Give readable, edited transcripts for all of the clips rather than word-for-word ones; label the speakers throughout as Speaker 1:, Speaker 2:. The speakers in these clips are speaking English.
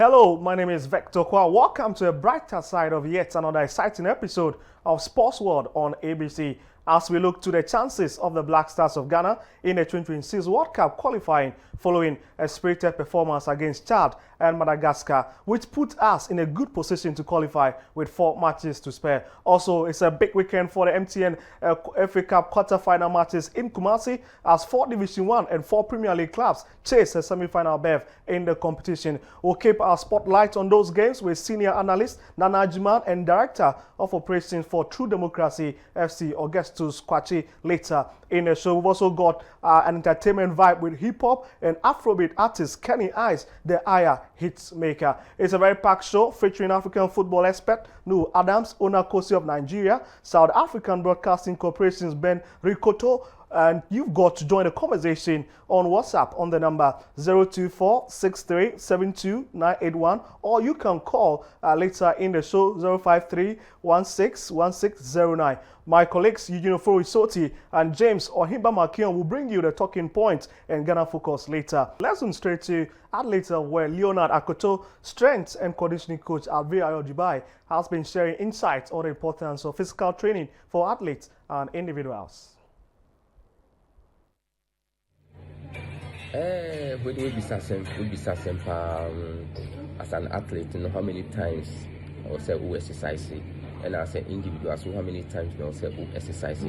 Speaker 1: Hello, my name is Vector Kwa. Welcome to a brighter side of yet another exciting episode of Sports World on ABC. As we look to the chances of the Black Stars of Ghana in the 2026 World Cup qualifying following a spirited performance against Chad and Madagascar, which put us in a good position to qualify with 4 matches to spare. Also, it's a big weekend for the MTN FA Cup quarter-final matches in Kumasi as 4 Division 1 and 4 Premier League clubs chase a semi-final berth in the competition. We'll keep our spotlight on those games with senior analyst Nana Jiman and director of operations for True Democracy FC Augustus Kwachi later in the show. We've also got an entertainment vibe with hip-hop and Afrobeat artist Kenny Ice, the Aya hits maker. It's a very packed show featuring African football expert Nu Adams, owner Kosi of Nigeria, South African Broadcasting Corporation's Ben Rikoto, and you've got to join the conversation on WhatsApp on the number 024637291, or you can call later in the show 053161609. My colleagues Eugene Ofori-Soti and James Ohimba Makion will bring you the talking points and Ghana Focus later. Let's go straight to Atlanta, where Leonard Akoto, strength and conditioning coach at VIO Dubai, has been sharing insights on the importance of physical training for athletes and individuals.
Speaker 2: We be as an athlete, you know how many times I will say who exercise, and as an individual, so how many times I will say who exercise.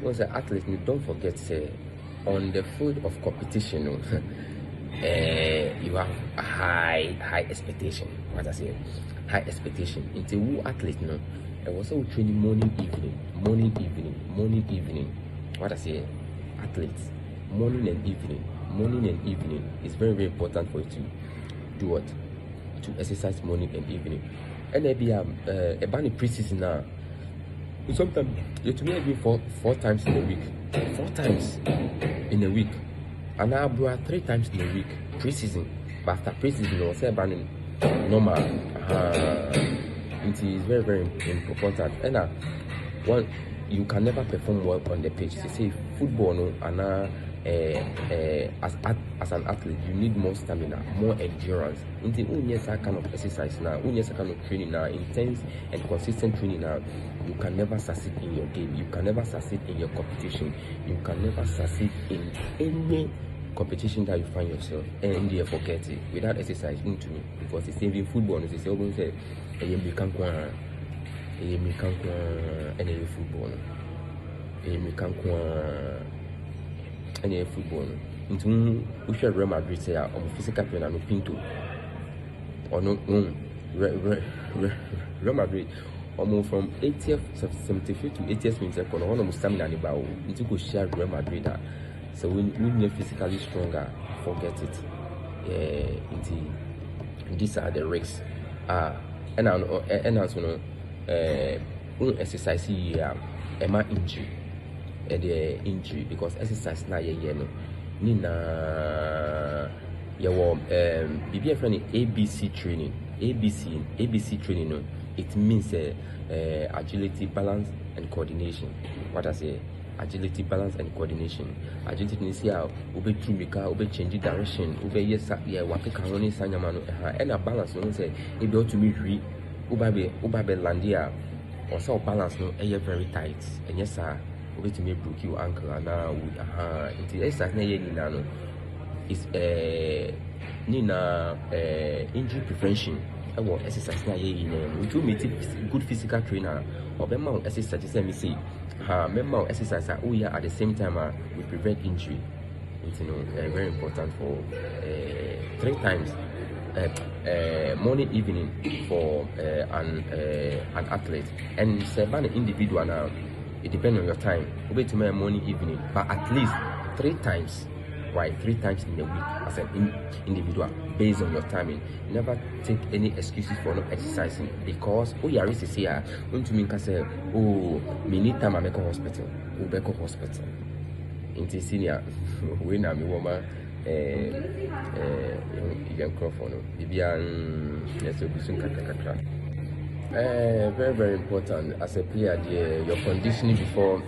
Speaker 2: As an athlete, you don't forget on the field of competition, you have a high expectation. What I say, high expectation. Into who athlete, no, I was also training morning, evening. What I say, athletes. Morning and evening is very, very important for you to do what? To exercise morning and evening. And maybe a bunny pre-season now. Sometimes you to me 4 times in a week. 4 times in a week. And now bro 3 times in a week. Pre-season. But after pre-season, you say bunny normal. It is very, very important. And one, you can never perform well on the pitch. They say football no and as an athlete, you need more stamina, more endurance. Into that kind of exercise now, that kind of training now, intense and consistent training now, you can never succeed in your game. You can never succeed in your competition. You can never succeed in any competition that you find yourself. And you forget it. Without exercise, into me, because it's even football. It's say, "Oh, say, you can't football." Any football. Into we should Real Madrid say physical trainer no Pinto or no Real Madrid from 80th 75th to 80th minute one stamina ni ba into go share Real Madrid so when you're physically stronger, forget it. These are the risks. And also exercise here injury. The injury because exercise na no nina bibi friend ABC training. ABC training no, it means agility, balance and coordination. What I say, agility, balance and coordination. Agility means here ube trumika, ube change direction, ube yes wake kanoni sanyamano and a balance no say e be to me ube landia or so balance no very tight and yes sir. To me broke your ankle and now it is it's injury prevention. I want exercise na we do meet good physical trainer or member exercise me say member exercise at the same time we prevent injury. It's very important for 3 times morning evening for an athlete and 7 individual now. It depends on your time. Over to my morning, evening, but at least 3 times. Right, 3 times in a week as an individual, based on your timing. Never take any excuses for not exercising because you are to say, when to me say, oh, me need time I make a hospital. In the senior, when I'm a woman, you crop for no. Yes, you'll be soon. Very, very important as a player. Your conditioning before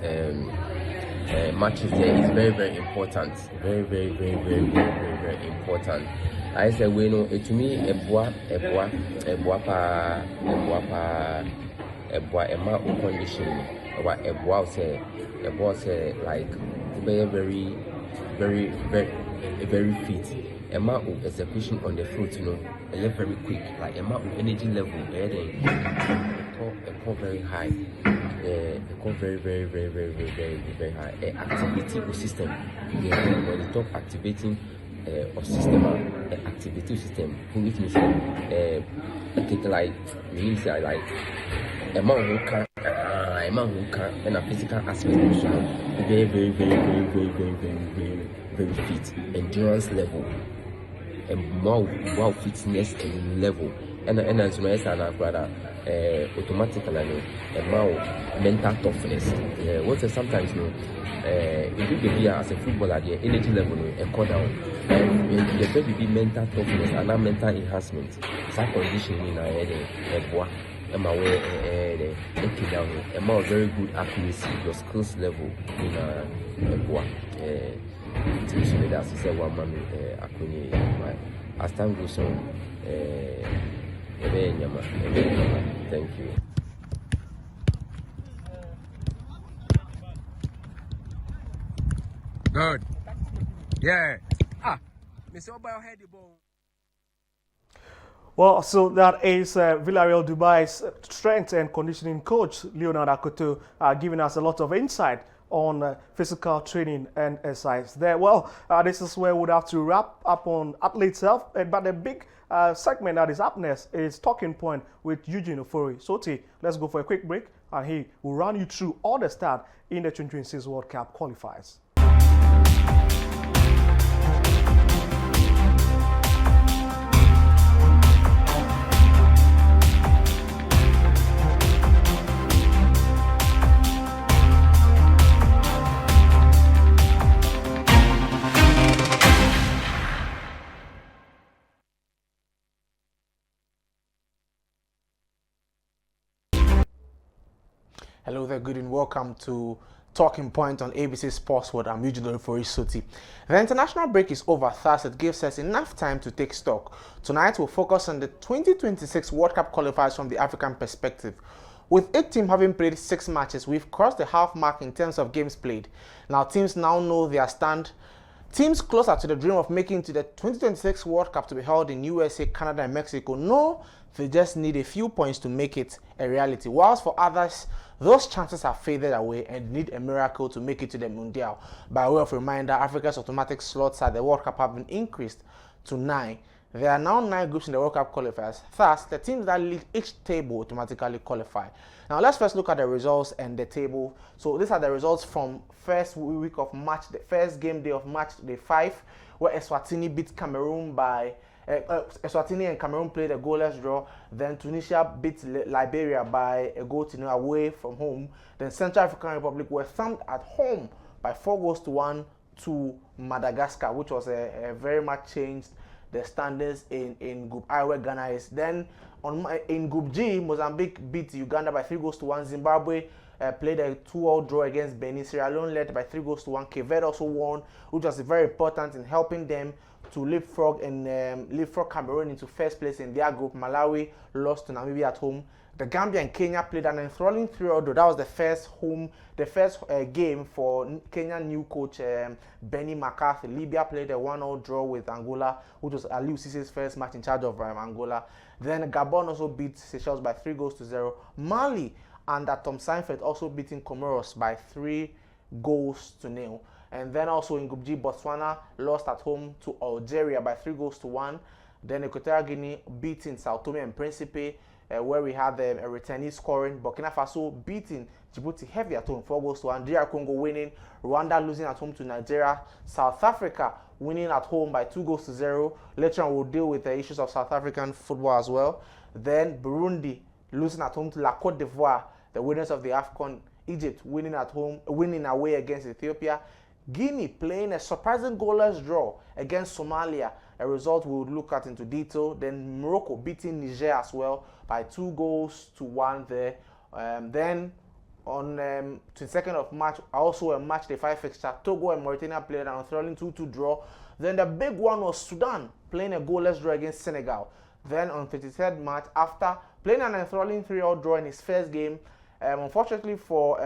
Speaker 2: matches there is very, very important. Very, very, very, very, very, very, very important. I say we no to me a boa emma condition about a boa say like very fit. Emma execution on the foot, very quick. Like Emma energy level, very high. Very high. Activity system. When you talk activating or system, activity system, which means like means like Emma who can and a physical aspect, very fit, endurance level. And more fitness and level, and as well as automatically and more mental toughness. What sometimes if you be as a footballer, the energy level and cut down, and you have to be mental toughness and not mental enhancement. That condition in our head, and my way, down, and more very good accuracy, your skills level in a that's the one man as time goes on. Thank you.
Speaker 3: Good. Yeah. Mr. Obayo had the ball.
Speaker 1: Well, so that is Villarreal Dubai's strength and conditioning coach, Leonard Akoto, giving us a lot of insight on physical training and exercise there. Well, this is where we would have to wrap up on athletes' health, but the big segment that is up next is Talking Point with Eugene Ofori. Soti, let's go for a quick break, and he will run you through all the start in the 2026 World Cup qualifiers.
Speaker 4: Hello there, good and welcome to Talking Point on ABC Sports World. I'm Eugene Ofori Soti. The international break is over, thus it gives us enough time to take stock. Tonight we'll focus on the 2026 World Cup qualifiers from the African perspective. With 8 teams having played 6 matches, we've crossed the half mark in terms of games played. Now teams now know their stand. Teams closer to the dream of making to the 2026 World Cup to be held in USA, Canada and Mexico know they just need a few points to make it a reality. Whilst for others, those chances have faded away and need a miracle to make it to the Mundial. By way of reminder, Africa's automatic slots at the World Cup have been increased to 9. There are now 9 groups in the World Cup qualifiers. Thus, the teams that lead each table automatically qualify. Now, let's first look at the results and the table. So, these are the results from first week of match, the first game day of match day 5, where Eswatini beat Cameroon by Eswatini and Cameroon played a goalless draw. Then Tunisia beat Liberia by a goal to nil away from home. Then Central African Republic were thumped at home by 4-1 to Madagascar, which was a very much changed the standings in Group I, where Ghana is. Then in Group G, Mozambique beat Uganda by 3-1. Zimbabwe played a 2-2 draw against Benin. Sierra Leone led by 3-1. Cape Verde also won, which was very important in helping them to leapfrog Cameroon into first place in their group. Malawi lost to Namibia at home. The Gambia and Kenya played an enthralling 3-0 draw. That was the first game for Kenyan new coach Benny McCarthy. Libya played a 1-0 draw with Angola, which was Aliou Cissé's first match in charge of Angola. Then Gabon also beat Seychelles by 3-0. Mali under Tom Seinfeld also beating Comoros by 3-0. And then also in Group G, Botswana lost at home to Algeria by 3-1. Then Equatorial Guinea beating Sao Tome and Principe, where we had a returnee scoring. Burkina Faso beating Djibouti heavy at home 4-1. DR Congo winning. Rwanda losing at home to Nigeria. South Africa winning at home by 2-0. Later on, we'll deal with the issues of South African football as well. Then Burundi losing at home to La Côte d'Ivoire, the winners of the AFCON. Egypt winning away against Ethiopia. Guinea playing a surprising goalless draw against Somalia, a result we would look at into detail. Then Morocco beating Niger as well by 2-1 there. Then on 22nd of March, also a match day 5 fixture, Togo and Mauritania played an enthralling 2-2 draw. Then the big one was Sudan playing a goalless draw against Senegal. Then on 23rd March, after playing an enthralling 3-all draw in his first game, unfortunately for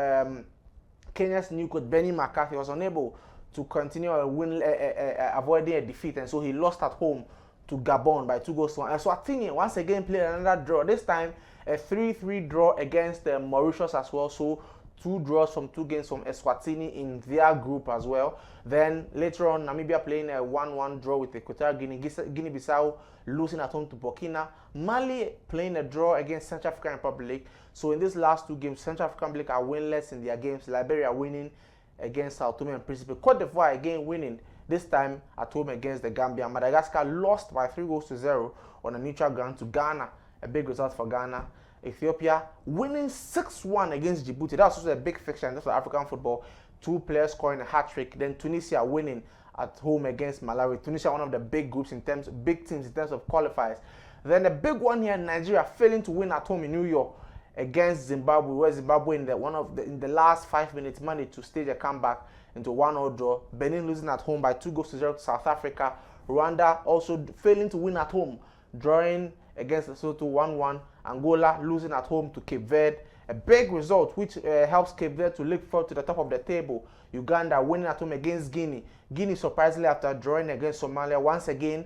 Speaker 4: Kenya's new coach Benny McCarthy was unable to continue avoiding a defeat, and so he lost at home to Gabon by 2-1. And Swatini once again played another draw, this time a 3-3 draw against Mauritius as well. So 2 draws from 2 games from Eswatini in their group as well. Then later on, Namibia playing a 1-1 draw with Equatorial Guinea, Guinea-Bissau losing at home to Burkina, Mali playing a draw against Central African Republic. So in these last 2 games, Central African Republic are winless in their games. Liberia winning against Sao Tome and Principe. Cote d'Ivoire again winning, this time at home against the Gambia. Madagascar lost by 3-0 on a neutral ground to Ghana, a big result for Ghana. Ethiopia winning 6-1 against Djibouti. That was also a big fixture in terms of African football. 2 players scoring a hat-trick. Then Tunisia winning at home against Malawi. Tunisia, one of the big teams in terms of qualifiers. Then the big one here, Nigeria failing to win at home in New York against Zimbabwe, where Zimbabwe in the last 5 minutes managed to stage a comeback into a 1-all draw. Benin losing at home by 2-0 to South Africa. Rwanda also failing to win at home, drawing against Lesotho 1-1. Angola losing at home to Cape Verde, a big result which helps Cape Verde to look forward to the top of the table. Uganda winning at home against Guinea. Guinea, surprisingly, after drawing against Somalia, once again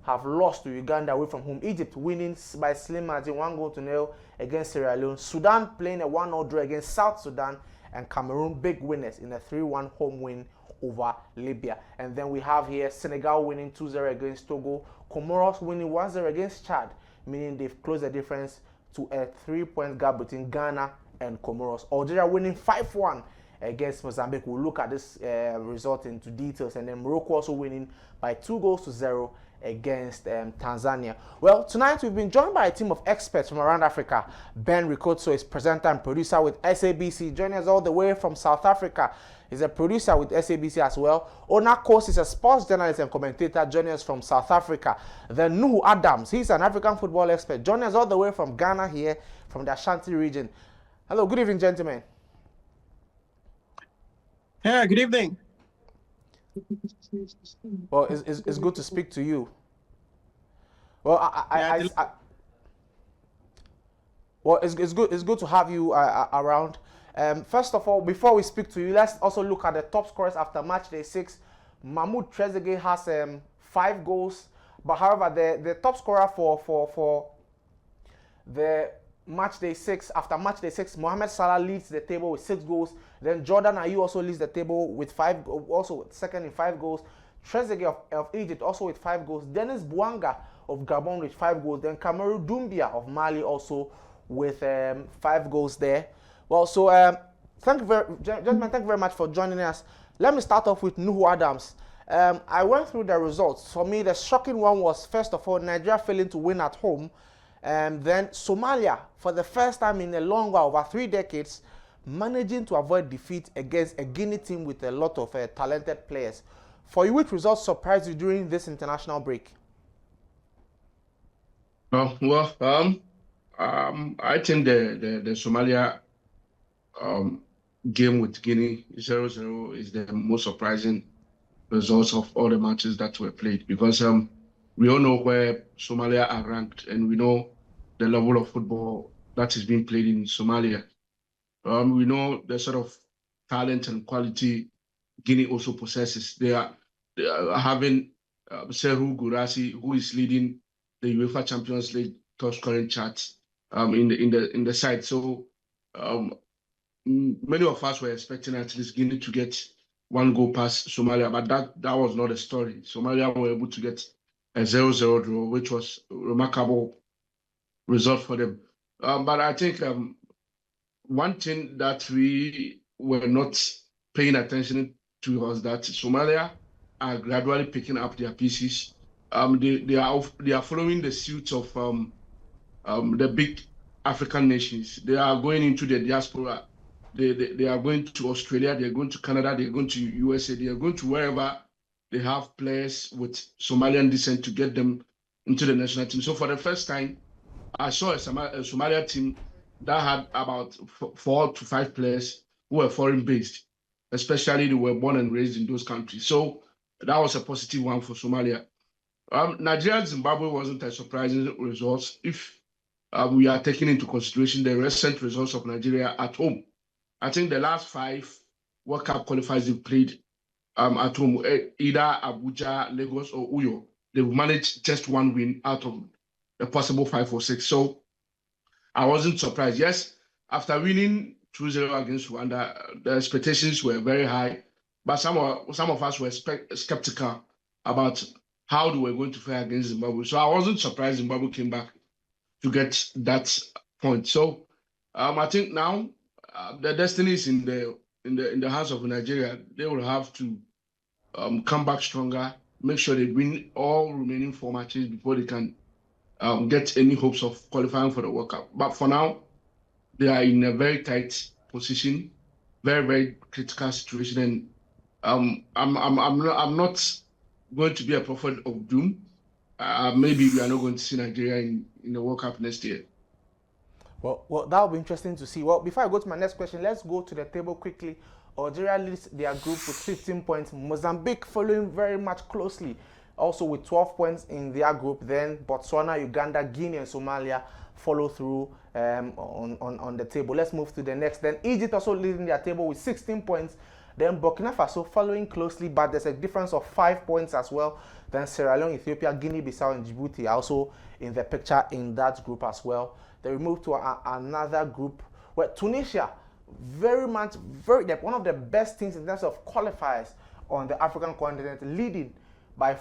Speaker 4: have lost to Uganda away from home. Egypt winning by slim margin 1-0 against Sierra Leone. Sudan playing a 1-0 draw against South Sudan, and Cameroon big winners in a 3-1 home win over Libya. And then we have here Senegal winning 2-0 against Togo, Comoros winning 1-0 against Chad, meaning they've closed the difference to a 3-point gap between Ghana and Comoros. Algeria winning 5-1 against Mozambique. We'll look at this result into details. And then Morocco also winning by 2-0 against Tanzania. Well, tonight we've been joined by a team of experts from around Africa. Ben Ricotso is presenter and producer with SABC, joining us all the way from South Africa. He's a producer with SABC as well. Ona Kos is a sports journalist and commentator, joining us from South Africa. Then Nuhu Adams, he's an African football expert, joining us all the way from Ghana here, from the Ashanti region. Hello, good evening, gentlemen.
Speaker 5: Hey, good evening.
Speaker 4: Well, it's good to speak to you. Well, it's good to have you around. First of all, before we speak to you, let's also look at the top scorers after match day 6. Mahmoud Trezeguet has 5 goals, but however, the top scorer for the match day 6, after match day 6, Mohamed Salah leads the table with 6 goals. Then Jordan Ayew also leads the table with 5, also second in 5 goals. Trezeguet of Egypt also with 5 goals. Dennis Bouanga of Gabon with 5 goals. Then Kamaru Doumbia of Mali also with 5 goals there. Well, so gentlemen, thank you very much for joining us. Let me start off with Nuhu Adams. I went through the results. For me, the shocking one was, first of all, Nigeria failing to win at home. Then Somalia, for the first time in a long while, over 3 decades, managing to avoid defeat against a Guinea team with a lot of talented players. For you, which results surprised you during this international break?
Speaker 6: I think the Somalia game with Guinea 0-0 is the most surprising results of all the matches that were played, because we all know where Somalia are ranked, and we know the level of football that is being played in Somalia. We know the sort of talent and quality Guinea also possesses. They are having Serhou Guirassy, who is leading the UEFA Champions League top scoring charts in the side. So many of us were expecting at least Guinea to get 1 goal past Somalia, but that was not the story. Somalia were able to get a 0-0 draw, which was a remarkable result for them. But I think one thing that we were not paying attention to was that Somalia are gradually picking up their pieces. They are following the suit of the big African nations. They are going into the diaspora. They are going to Australia. They are going to Canada. They are going to USA. They are going to wherever they have players with Somalian descent to get them into the national team. So for the first time, I saw a Somalia team that had about 4 to 5 players who were foreign-based, especially they were born and raised in those countries. So that was a positive one for Somalia. Nigeria Zimbabwe wasn't a surprising result if we are taking into consideration the recent results of Nigeria at home. I think the last 5 World Cup qualifiers they've played at home, either Abuja, Lagos, or Uyo, they've managed just 1 win out of a possible 5 or 6. So I wasn't surprised. Yes, after winning 2-0 against Rwanda, the expectations were very high, but some of us were skeptical about how they were going to fare against Zimbabwe. So I wasn't surprised Zimbabwe came back to get that point. So I think now the destiny is in the hands of Nigeria. They will have to come back stronger, make sure they win all remaining 4 matches before they can get any hopes of qualifying for the World Cup. But for now, they are in a very tight position, very, very critical situation. And I'm not going to be a prophet of doom. Maybe we are not going to see Nigeria in the World Cup next year.
Speaker 4: Well, that will be interesting to see. Well, before I go to my next question, let's go to the table quickly. Algeria leads their group with 15 points. Mozambique following very much closely, also with 12 points in their group. Then Botswana, Uganda, Guinea, and Somalia follow through on the table. Let's move to the next. Then Egypt also leading their table with 16 points. Then Burkina Faso following closely, but there's a difference of 5 points as well. Then Sierra Leone, Ethiopia, Guinea-Bissau, and Djibouti also in the picture in that group as well. Then we move to another group where Tunisia, one of the best teams in terms of qualifiers on the African continent, leading by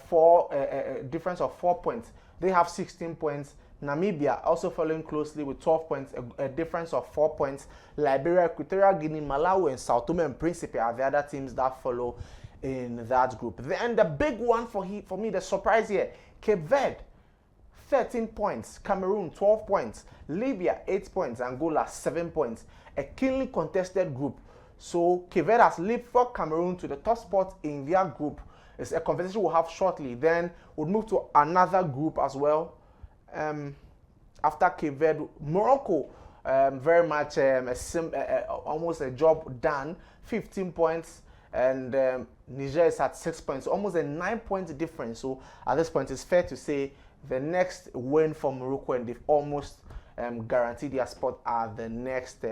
Speaker 4: difference of 4 points. They have 16 points. Namibia also following closely with 12 points, a difference of 4 points. Liberia, Equatorial Guinea, Malawi, and Sao Tome and Principe are the other teams that follow in that group. Then the big one for me, the surprise here, Cape Verde, 13 points. Cameroon, 12 points. Libya, 8 points. Angola, 7 points. A keenly contested group. So Cape Verde has leapfrogged Cameroon to the top spot in their group. It's a conversation we'll have shortly. Then we'll move to another group as well. After Cape Verde, Morocco, very much almost a job done. 15 points. And Niger is at 6 points, almost a 9-point difference. So at this point, it's fair to say the next win for Morocco, and they've almost guaranteed their spot at the next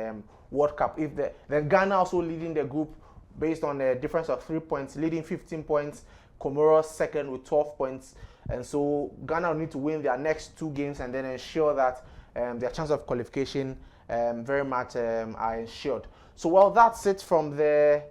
Speaker 4: World Cup. If then Ghana also leading the group based on a difference of 3 points, leading 15 points. Comoros second with 12 points. And so Ghana will need to win their next 2 games and then ensure that their chance of qualification very much are ensured. So well, that's it from the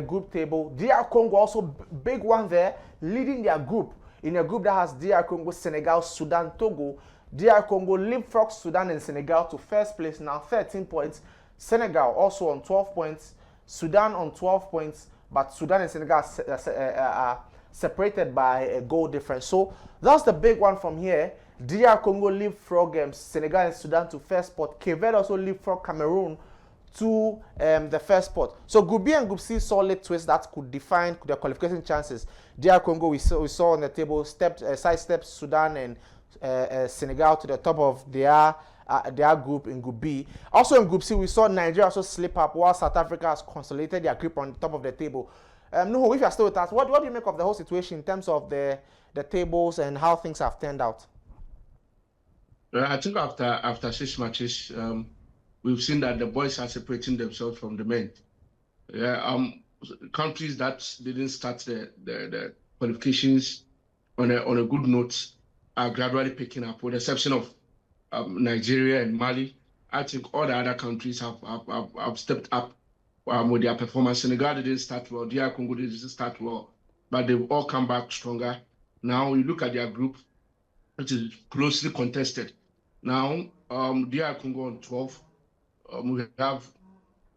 Speaker 4: group table. DR Congo also big one there, leading their group in a group that has DR Congo, Senegal, Sudan, Togo. DR Congo leapfrogs Sudan and Senegal to first place now, 13 points. Senegal also on 12 points. Sudan on 12 points, but Sudan and Senegal are separated by a goal difference. So that's the big one from here. DR Congo leapfrog Senegal and Sudan to first spot. Cape Verde also leapfrog Cameroon to the first spot. So Group B and Group C solid twists that could define their qualification chances. DR Congo we saw on the table sidesteps Sudan and Senegal to the top of their group in Group B. Also in Group C we saw Nigeria also slip up while South Africa has consolidated their grip on the top of the table. No, if you're still with us, what do you make of the whole situation in terms of the tables and how things have turned out?
Speaker 6: I think after 6 matches, we've seen that the boys are separating themselves from the men. Yeah, countries that didn't start the qualifications on a good note are gradually picking up, with the exception of Nigeria and Mali. I think all the other countries have stepped up with their performance. Senegal didn't start well, DR Congo didn't start well, but they've all come back stronger. Now you look at their group, which is closely contested. Now DR Congo on 12. We have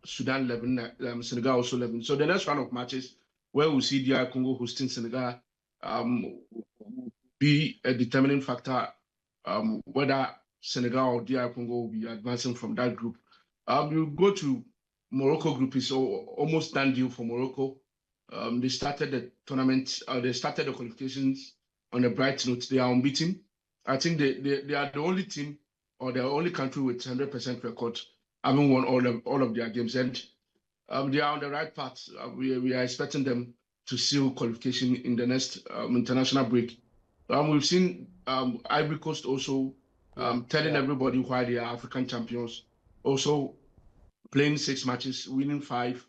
Speaker 6: Sudan 11, Senegal also 11. So the next round of matches, where we see DR Congo hosting Senegal, will be a determining factor whether Senegal or DR Congo will be advancing from that group. You go to Morocco group, is almost done deal for Morocco. They started the tournament, they started the qualifications on a bright note. They are unbeaten. I think they are the only team or the only country with 100% record, having won all of their games, and they are on the right path. We are expecting them to seal qualification in the next international break We've seen Ivory Coast also telling everybody why they are African champions. Also playing 6 matches, winning 5,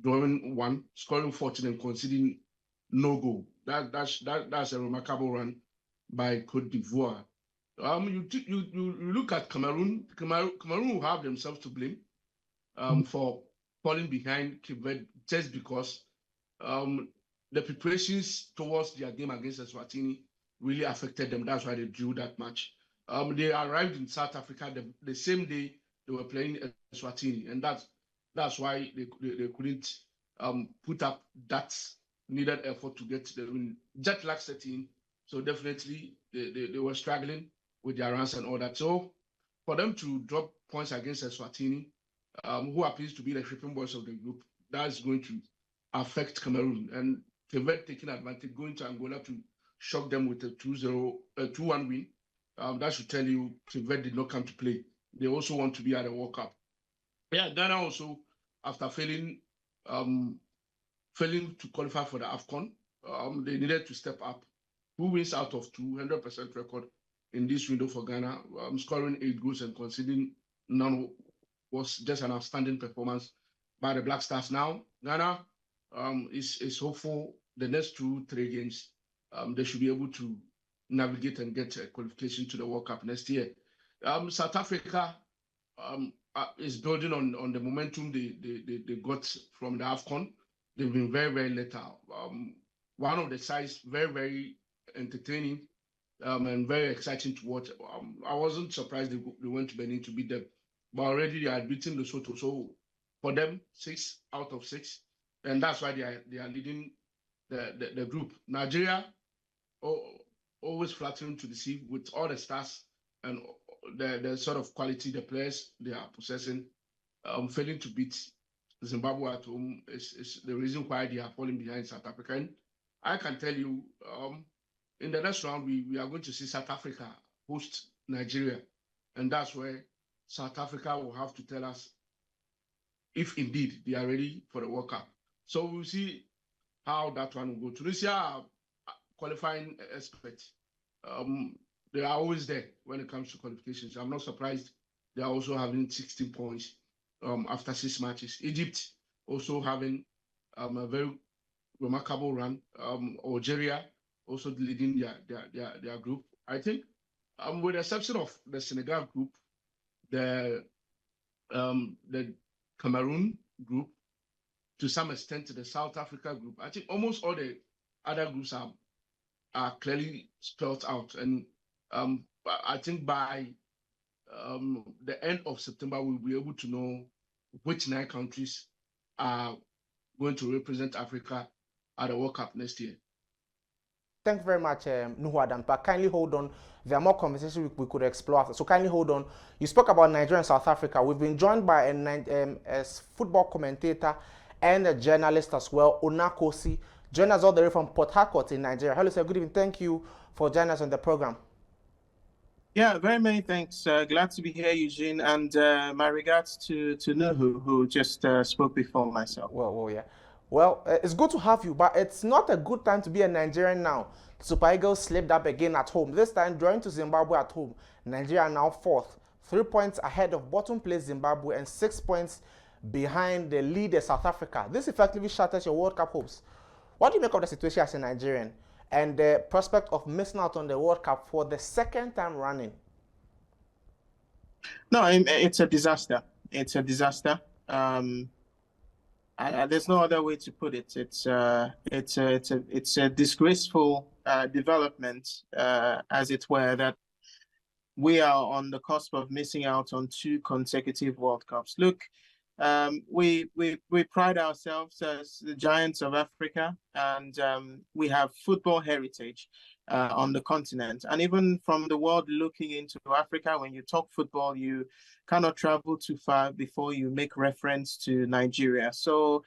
Speaker 6: drawing 1, scoring 14, and conceding no goal. That's a remarkable run by Cote d'Ivoire. You look at Cameroon. Cameroon will have themselves to blame for falling behind Cape Verde just because the preparations towards their game against Eswatini really affected them. That's why they drew that match. They arrived in South Africa the same day they were playing Eswatini, and that's why they couldn't put up that needed effort to get the win. Jet lag setting, so definitely they were struggling with their runs and all that. So for them to drop points against Eswatini, who appears to be the shipping boys of the group, that's going to affect Cameroon. And Quebec taking advantage, going to Angola to shock them with a 2-1 win. That should tell you Quebec did not come to play. They also want to be at the World Cup. Yeah, Ghana also, after failing to qualify for the AFCON, they needed to step up. 2 wins out of 200% record in this window for Ghana, scoring 8 goals and conceding none was just an outstanding performance by the Black Stars. Now, Ghana is hopeful the next 2-3 games, they should be able to navigate and get a qualification to the World Cup next year. South Africa is building on the momentum they got from the AFCON. They've been very, very lethal. One of the sides, very, very entertaining and very exciting to watch. I wasn't surprised they went to Benin to beat them, but already they had beaten Lesotho. So for them, 6 out of 6, and that's why they are leading the group. Nigeria, always flattering to deceive with all the stars and the sort of quality the players they are possessing, failing to beat Zimbabwe at home is the reason why they are falling behind South Africa. And I can tell you, in the next round, we are going to see South Africa host Nigeria, and that's where South Africa will have to tell us if indeed they are ready for the World Cup. So we'll see how that one will go. Tunisia are qualifying experts. They are always there when it comes to qualifications. I'm not surprised they are also having 16 points after 6 matches. Egypt also having a very remarkable run. Algeria also leading their group. I think, with the exception of the Senegal group, the Cameroon group, to some extent the South Africa group, I think almost all the other groups are clearly spelled out. And I think by the end of September, we'll be able to know which 9 countries are going to represent Africa at the World Cup next year.
Speaker 4: Thank you very much, Nuhu Adampa. Kindly hold on. There are more conversations we could explore after. So kindly hold on. You spoke about Nigeria and South Africa. We've been joined by a football commentator and a journalist as well, Onakosi. Join us all the way from Port Harcourt in Nigeria. Hello, sir. Good evening. Thank you for joining us on the program.
Speaker 5: Yeah, very many thanks. Glad to be here, Eugene. And my regards to Nuhu, who just spoke before myself.
Speaker 4: Well, yeah. Well, it's good to have you, but it's not a good time to be a Nigerian now. Super Eagles slipped up again at home. This time, drawing to Zimbabwe at home. Nigeria are now 4th, 3 points ahead of bottom place Zimbabwe and 6 points behind the leader South Africa. This effectively shatters your World Cup hopes. What do you make of the situation as a Nigerian and the prospect of missing out on the World Cup for the 2nd time running?
Speaker 5: No, it's a disaster. It's a disaster. There's no other way to put it. It's a disgraceful development, as it were, that we are on the cusp of missing out on 2 consecutive World Cups. Look, we pride ourselves as the giants of Africa, and we have football heritage on the continent. And even from the world looking into Africa, when you talk football, you cannot travel too far before you make reference to Nigeria. So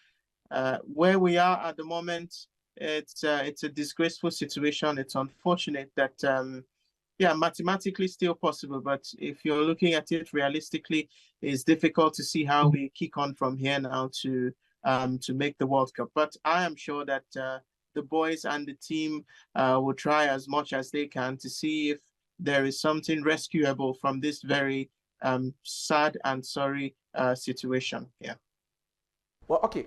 Speaker 5: where we are at the moment, it's a disgraceful situation. It's unfortunate that mathematically still possible, but if you're looking at it realistically, it's difficult to see how we kick on from here now to make the World Cup. But I am sure that the boys and the team will try as much as they can to see if there is something rescuable from this very sad and sorry situation. Yeah.
Speaker 4: Well, okay.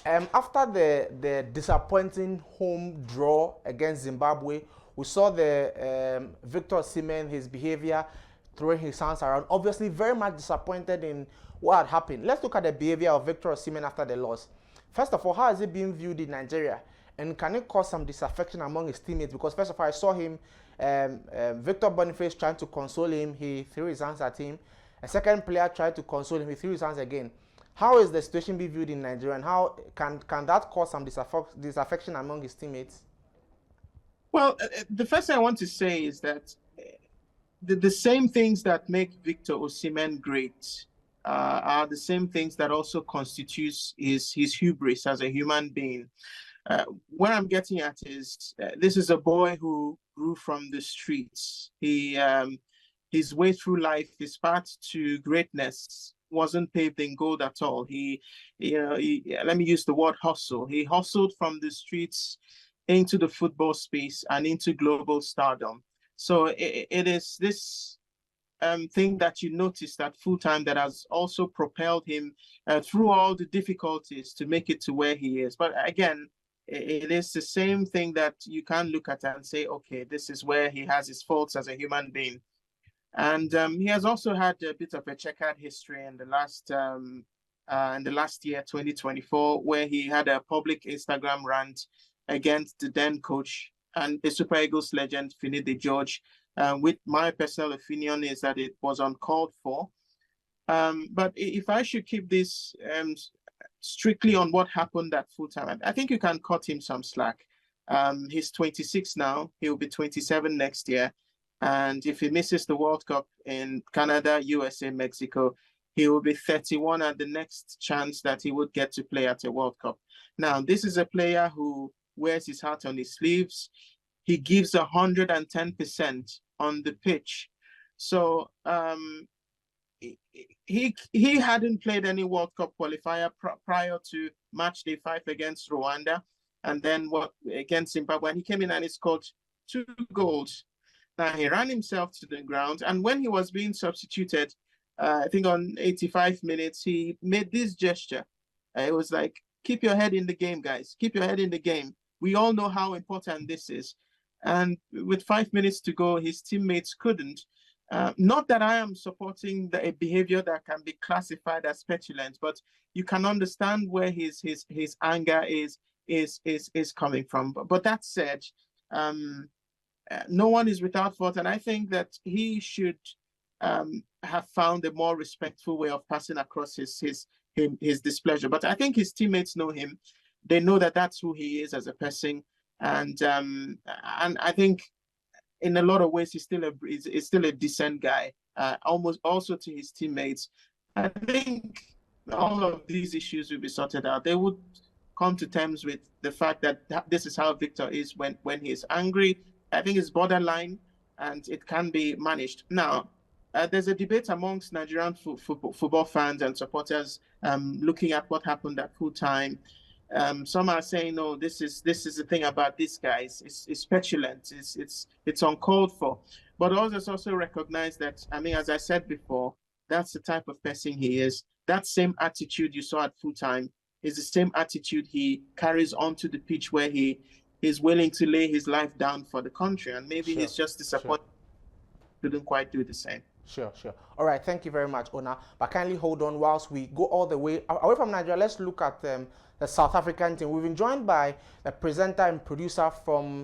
Speaker 4: After the disappointing home draw against Zimbabwe, we saw the Victor Osimhen, his behavior, throwing his hands around. Obviously, very much disappointed in what had happened. Let's look at the behavior of Victor Osimhen after the loss. First of all, how is it being viewed in Nigeria? And can it cause some disaffection among his teammates? Because first of all, I saw him, Victor Boniface trying to console him. He threw his hands at him. A second player tried to console him. He threw his hands again. How is the situation being viewed in Nigeria, and how can that cause some disaffection among his teammates?
Speaker 5: Well, the first thing I want to say is that the same things that make Victor Osimhen great are the same things that also constitutes his hubris as a human being. What I'm getting at is this is a boy who grew from the streets. His way through life, his path to greatness wasn't paved in gold at all. Let me use the word hustle. He hustled from the streets into the football space and into global stardom. So it is this thing that you noticed at full time that has also propelled him through all the difficulties to make it to where he is. But again, it is the same thing that you can look at and say, okay, this is where he has his faults as a human being. And he has also had a bit of a checkered history in the last year, 2024, where he had a public Instagram rant against the then coach and the Super Eagles legend, Finidi George. With my personal opinion is that it was uncalled for. But if I should keep this strictly on what happened at full time, I think you can cut him some slack. He's 26 now. He'll be 27 next year. And if he misses the World Cup in Canada, USA, Mexico, he will be 31 at the next chance that he would get to play at a World Cup. Now, this is a player who wears his heart on his sleeves. He gives 110% on the pitch. So he hadn't played any World Cup qualifier prior to match day 5 against Rwanda. And then against Zimbabwe, he came in and he scored 2 goals. Now, he ran himself to the ground, and when he was being substituted, I think on 85 minutes, he made this gesture. It was like, keep your head in the game, guys. Keep your head in the game. We all know how important this is. And with 5 minutes to go, his teammates couldn't. Not that I am supporting a behavior that can be classified as petulant, but you can understand where his anger is coming from. But that said, no one is without fault, and I think that he should have found a more respectful way of passing across his displeasure. But I think his teammates know him; they know that that's who he is as a person, and I think in a lot of ways he's still a decent guy. Almost also to his teammates, I think all of these issues will be sorted out. They would come to terms with the fact that this is how Victor is when he is angry. I think it's borderline, and it can be managed. Now, there's a debate amongst Nigerian football fans and supporters looking at what happened at full time. Some are saying, "No, this is the thing about this guy. It's petulant. It's uncalled for." But others also recognize that. I mean, as I said before, that's the type of person he is. That same attitude you saw at full time is the same attitude he carries onto the pitch, where he is willing to lay his life down for the country, and maybe he's just disappointed couldn't quite do the same.
Speaker 4: Sure. All right, thank you very much, Ona. But kindly hold on whilst we go all the way away from Nigeria. Let's look at the South African team. We've been joined by a presenter and producer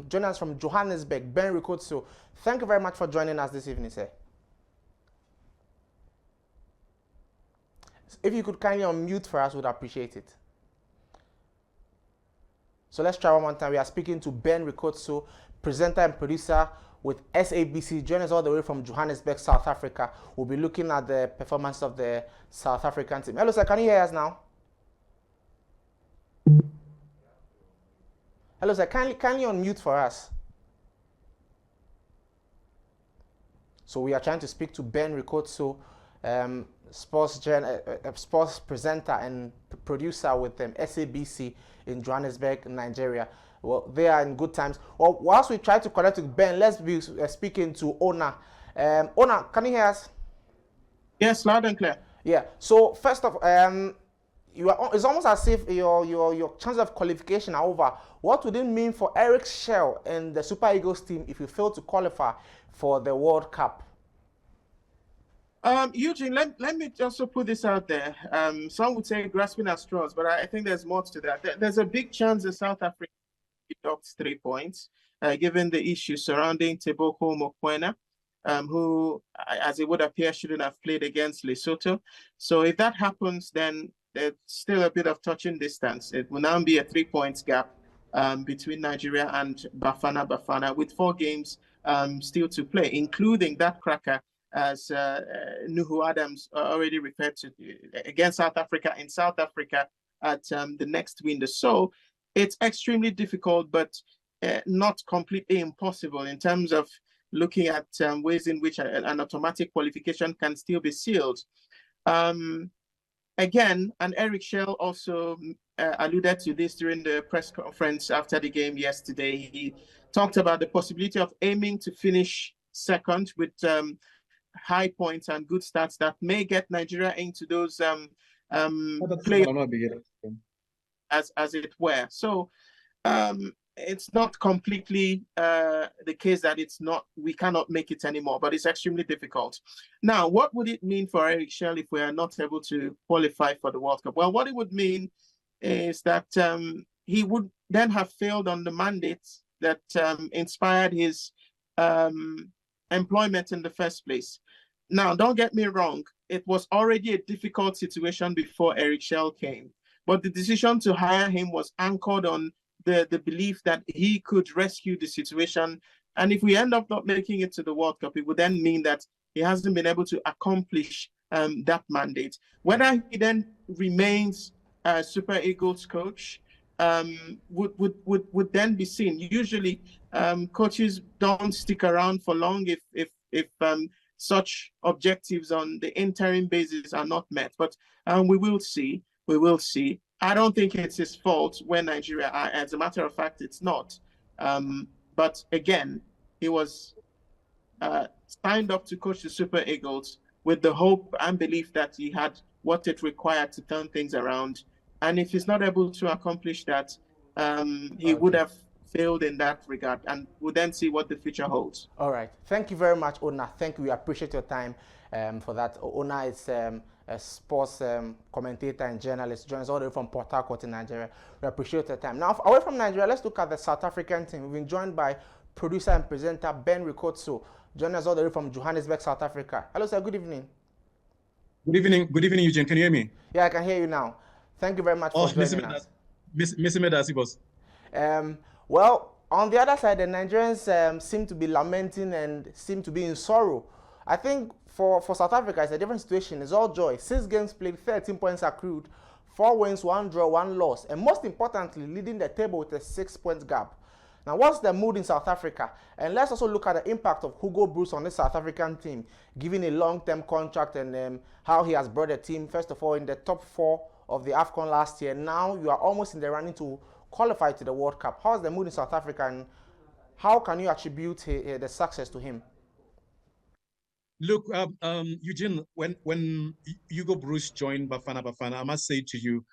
Speaker 4: joining us from Johannesburg, Ben Rikotso. Thank you very much for joining us this evening, sir. If you could kindly unmute for us, we'd appreciate it. So let's try one more time. We are speaking to Ben Rikotso, presenter and producer with SABC. Join us all the way from Johannesburg, South Africa. We'll be looking at the performance of the South African team. Hello, sir. Can you hear us now? Hello, sir. Kindly unmute for us. So we are trying to speak to Ben Rikotso, sports presenter and producer with SABC in Johannesburg, Nigeria. Well, they are in good times. Well, whilst we try to connect with Ben, let's be speaking to Ona. Ona, can you hear us?
Speaker 5: Yes, loud and clear.
Speaker 4: Yeah. So first of it's almost as if your chances of qualification are over. What would it mean for Eric Shell and the Super Eagles team if you fail to qualify for the World Cup?
Speaker 5: Eugene, let me also put this out there. Some would say grasping at straws, but I think there's more to that. There's a big chance that South Africa deducts 3 points, given the issues surrounding Teboho Mokoena, who, as it would appear, shouldn't have played against Lesotho. So if that happens, then there's still a bit of touching distance. It will now be a 3 points gap between Nigeria and Bafana, with 4 games still to play, including that cracker, as Nuhu Adams already referred to, against South Africa in South Africa at the next window. So it's extremely difficult, but not completely impossible in terms of looking at ways in which an automatic qualification can still be sealed. Again, and Eric Shell also alluded to this during the press conference after the game yesterday. He talked about the possibility of aiming to finish second with high points and good stats that may get Nigeria into those play as it were. So it's not completely the case that we cannot make it anymore, but it's extremely difficult. Now, what would it mean for Eric Shell if we are not able to qualify for the World Cup? Well, what it would mean is that he would then have failed on the mandate that inspired his employment in the first place. Now, don't get me wrong, it was already a difficult situation before Eric Shell came, but the decision to hire him was anchored on the belief that he could rescue the situation. And if we end up not making it to the World Cup, it would then mean that he hasn't been able to accomplish that mandate. Whether he then remains Super Eagles coach would then be seen. Usually, coaches don't stick around for long if such objectives on the interim basis are not met. But we will see. We will see. I don't think it's his fault when Nigeria are. As a matter of fact, it's not. But again, he was signed up to coach the Super Eagles with the hope and belief that he had what it required to turn things around. And if he's not able to accomplish that, he would have failed in that regard, and we'll then see what the future holds.
Speaker 4: All right. Thank you very much, Ona. Thank you. We appreciate your time for that. Ona is a sports commentator and journalist, joins all the way from Port Harcourt in Nigeria. We appreciate your time. Now, away from Nigeria, let's look at the South African team. We've been joined by producer and presenter Ben Ricotso, joining us all the way from Johannesburg, South Africa. Hello, sir. Good evening.
Speaker 7: Good evening. Good evening, Eugene. Can you hear me?
Speaker 4: Yeah, I can hear you now. Thank you very much for joining us. Well, on the other side, the Nigerians seem to be lamenting and seem to be in sorrow. I think for South Africa, it's a different situation. It's all joy. 6 games played, 13 points accrued, 4 wins, 1 draw, 1 loss, and most importantly, leading the table with a 6-point gap. Now, what's the mood in South Africa? And let's also look at the impact of Hugo Broos on the South African team, given a long-term contract and how he has brought the team, first of all, in the top 4 of the AFCON last year. Now you are almost in the running to qualify to the World Cup. How's the mood in South Africa, and how can you attribute the success to him?
Speaker 7: Look, Eugene, when Hugo Broos joined Bafana, I must say to you,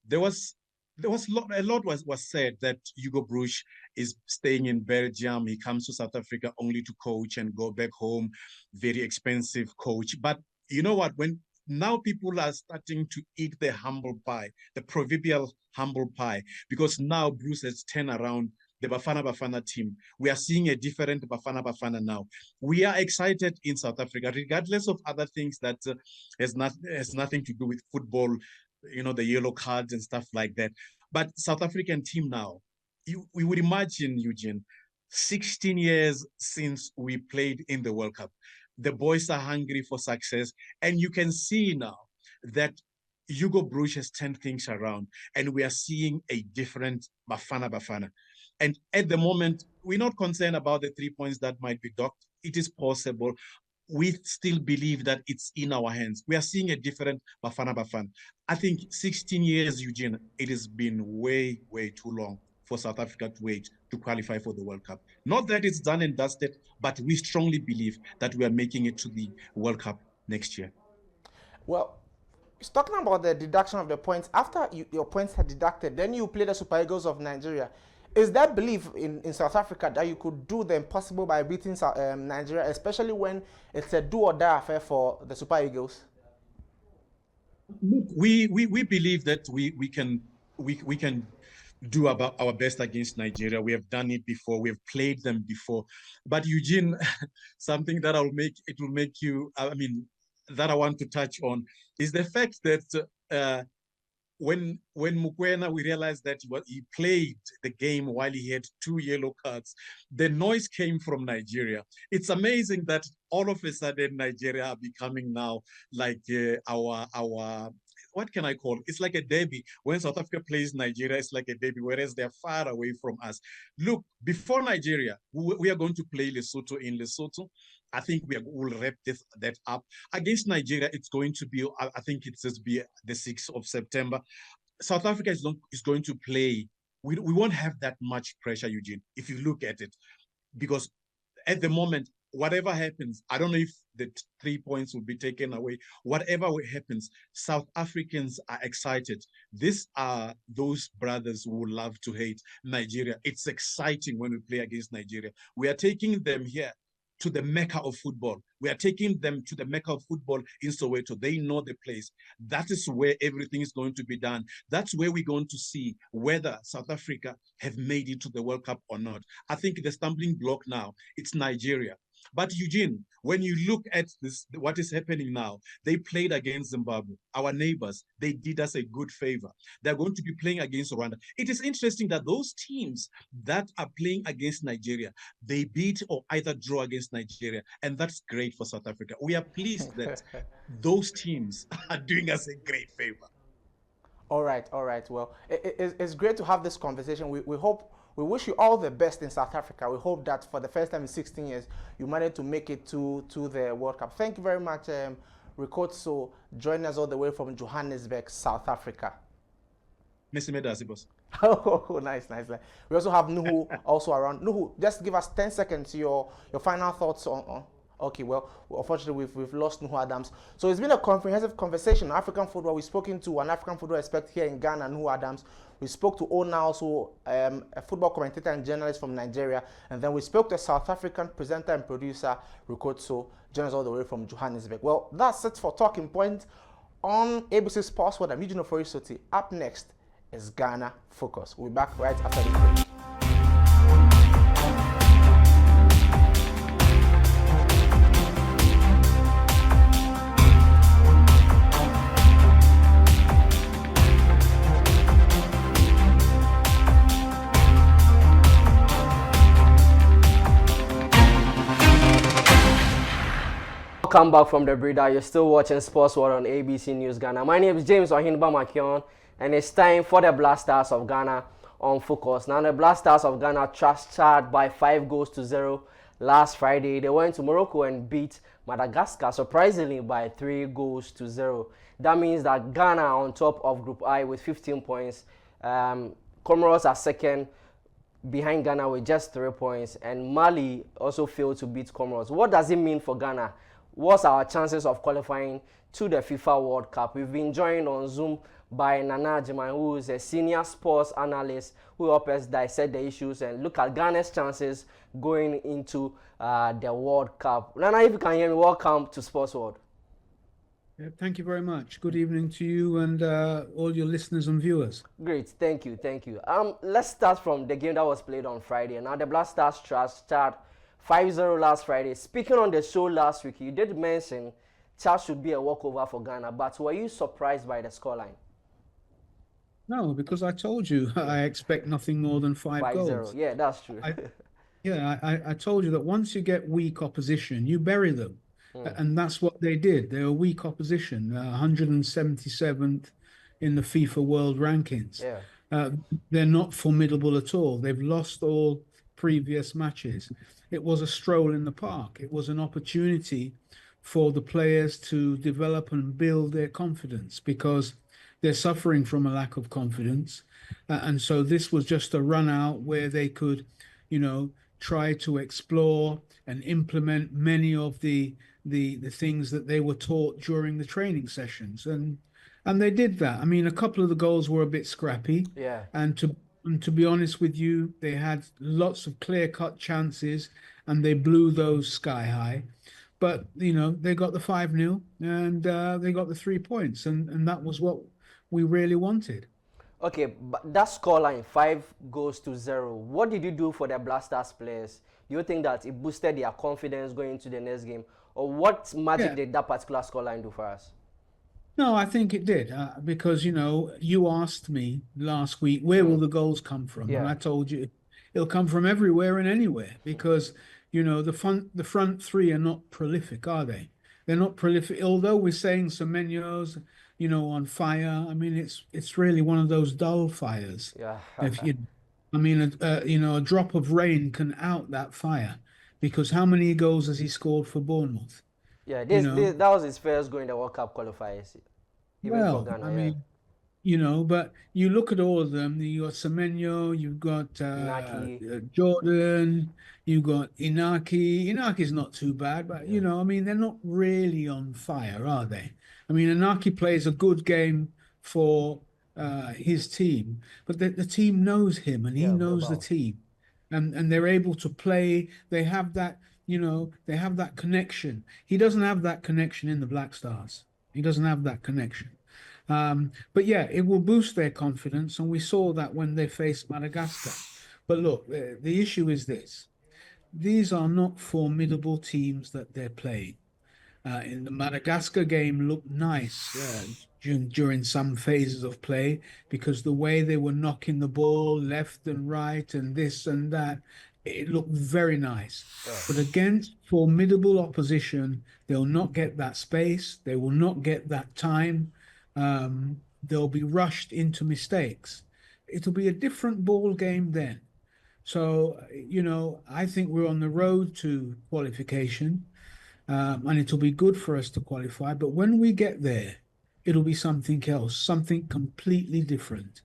Speaker 7: there was a lot was said that Hugo Broos is staying in Belgium. He comes to South Africa only to coach and go back home. Very expensive coach. But you know what? When now people are starting to eat the humble pie, the proverbial humble pie, because now Broos has turned around the Bafana team. We are seeing a different Bafana now. We are excited in South Africa, regardless of other things that has nothing to do with football, you know, the yellow cards and stuff like that. But South African team now, we would imagine, Eugene, 16 years since we played in the World Cup. The boys are hungry for success, and you can see now that Hugo Broos has turned things around, and we are seeing a different Bafana. And at the moment, we're not concerned about the 3 points that might be docked. It is possible. We still believe that it's in our hands. We are seeing a different Bafana. I think 16 years, Eugene, it has been way, way too long for South Africa to wait to qualify for the World Cup. Not that it's done and dusted, but we strongly believe that we are making it to the World Cup next year.
Speaker 4: Well, it's talking about the deduction of the points. After your points are deducted, then you play the Super Eagles of Nigeria. Is there belief in South Africa that you could do the impossible by beating Nigeria, especially when it's a do or die affair for the Super Eagles?
Speaker 7: We believe that we can do about our best against Nigeria. We have done it before. We have played them before. But Eugene, something that will make you, I mean, that I want to touch on is the fact that when Mukwena, we realized that he played the game while he had 2 yellow cards, the noise came from Nigeria. It's amazing that all of a sudden Nigeria are becoming now like our what can I call it? It's like a derby. When South Africa plays Nigeria, it's like a derby, whereas they're far away from us. Look, before Nigeria, we are going to play Lesotho in Lesotho. I think we'll wrap that up. Against Nigeria, it's going to be, I think it's just be the 6th of September. South Africa is going to play. We won't have that much pressure, Eugene, if you look at it. Because at the moment, whatever happens, I don't know if the 3 points will be taken away. Whatever happens, South Africans are excited. These are those brothers who love to hate Nigeria. It's exciting when we play against Nigeria. We are taking them here to the Mecca of football. We are taking them to the Mecca of football in Soweto. They know the place. That is where everything is going to be done. That's where we're going to see whether South Africa have made it to the World Cup or not. I think the stumbling block now, it's Nigeria. But Eugene, when you look at this, what is happening now, they played against Zimbabwe, our neighbors. They did us a good favor. They're going to be playing against Rwanda. It is interesting that those teams that are playing against Nigeria, they beat or either draw against Nigeria. And that's great for South Africa. We are pleased that those teams are doing us a great favor.
Speaker 4: All right. Well, it's great to have this conversation. We wish you all the best in South Africa. We hope that for the first time in 16 years, you managed to make it to the World Cup. Thank you very much, Rikotso, joining us all the way from Johannesburg, South Africa. Oh, nice. We also have Nuhu also around. Nuhu, just give us 10 seconds, your final thoughts on. Okay, well, unfortunately, we've lost Nuhu Adams. So it's been a comprehensive conversation on African football. We've spoken to an African football expert here in Ghana, Nuhu Adams. We spoke to Ona, also a football commentator and journalist from Nigeria. And then we spoke to a South African presenter and producer, Rukotso, joins us all the way from Johannesburg. Well, that's it for Talking Point on ABC Sports World. I'm Eugene Oforisoti. Up next is Ghana Focus. We'll be back right after the break.
Speaker 8: Welcome back from the breeder. You're still watching Sports World on ABC News Ghana. My name is James Ohinba Makion, and it's time for the Black Stars of Ghana on Focus. Now, the Black Stars of Ghana trashed Chad by 5-0 last Friday. They went to Morocco and beat Madagascar, surprisingly, by 3-0. That means that Ghana are on top of Group I with 15 points. Comoros are second, behind Ghana with just 3 points, and Mali also failed to beat Comoros. What does it mean for Ghana? What's our chances of qualifying to the FIFA World Cup? We've been joined on Zoom by Nana Jiman, who is a senior sports analyst who helps us dissect the issues and look at Ghana's chances going into the World Cup. Nana, if you can hear me, welcome to Sports World.
Speaker 9: Yeah, thank you very much. Good evening to you and all your listeners and viewers.
Speaker 8: Great, thank you. Let's start from the game that was played on Friday. Now, the Black Stars trashed Chad 5-0 last Friday. Speaking on the show last week, you did mention Chad should be a walkover for Ghana, but were you surprised by the scoreline?
Speaker 9: No, because I told you I expect nothing more than 5 goals.
Speaker 8: Yeah, that's true.
Speaker 9: I told you that once you get weak opposition, you bury them. And that's what they did. They were weak opposition, 177th in the FIFA World Rankings.
Speaker 8: Yeah.
Speaker 9: They're not formidable at all. They've lost all previous matches. It was a stroll in the park. It was an opportunity for the players to develop and build their confidence, because they're suffering from a lack of confidence. And so this was just a run out where they could, try to explore and implement many of the things that they were taught during the training sessions. And they did that. I mean, a couple of the goals were a bit scrappy.
Speaker 8: Yeah.
Speaker 9: And to be honest with you, they had lots of clear-cut chances and they blew those sky high. But, they got the 5-0 and they got the 3 points. And that was what we really wanted.
Speaker 8: Okay, but that scoreline, 5-0. What did you do for the Blasters players? Do you think that it boosted their confidence going into the next game? Or what magic did that particular scoreline do for us?
Speaker 9: No, I think it did because, you asked me last week, where will the goals come from?
Speaker 8: Yeah.
Speaker 9: And I told you it'll come from everywhere and anywhere because, the front three are not prolific, are they? They're not prolific. Although we're saying Semenyo's, on fire. I mean, it's really one of those dull fires.
Speaker 8: Yeah.
Speaker 9: A drop of rain can out that fire because how many goals has he scored for Bournemouth?
Speaker 8: Yeah, that was his first goal in the World Cup qualifiers. Even for Ghana,
Speaker 9: I mean, but you look at all of them. You got Semenyo, you've got Jordan, you've got Inaki. Inaki's not too bad, but they're not really on fire, are they? I mean, Inaki plays a good game for his team, but the team knows him and he knows the team, and they're able to play. They have that, they have that connection. He doesn't have that connection in the Black Stars. He doesn't have that connection. But yeah, it will boost their confidence, and we saw that when they faced Madagascar. But look, the issue is this. These are not formidable teams that they're playing. In the Madagascar game looked nice during some phases of play because the way they were knocking the ball left and right and this and that, it looked very nice. But against formidable opposition, they'll not get that space. They will not get that time. They'll be rushed into mistakes. It'll be a different ball game then. So, I think we're on the road to qualification. And it'll be good for us to qualify. But when we get there, it'll be something else, something completely different.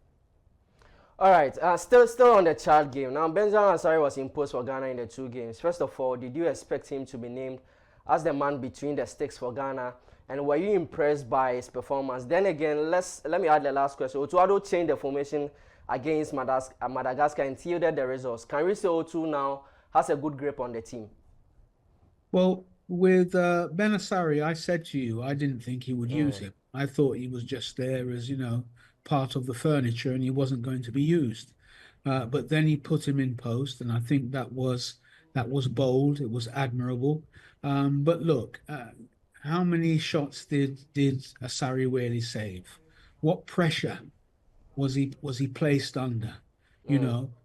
Speaker 8: All right, still on the Chad game. Now, Benjamin Asare was imposed for Ghana in the 2 games. First of all, did you expect him to be named as the man between the sticks for Ghana? And were you impressed by his performance? Then again, let me add the last question. Otuado changed the formation against Madagascar and yielded the results. Can we say Otu now has a good grip on the team?
Speaker 9: Well, with Ben Asari, I said to you, I didn't think he would use him. I thought he was just there as, part of the furniture and he wasn't going to be used. But then he put him in post, and I think that was bold. It was admirable. But look, how many shots did Asari really save? What pressure was he placed under?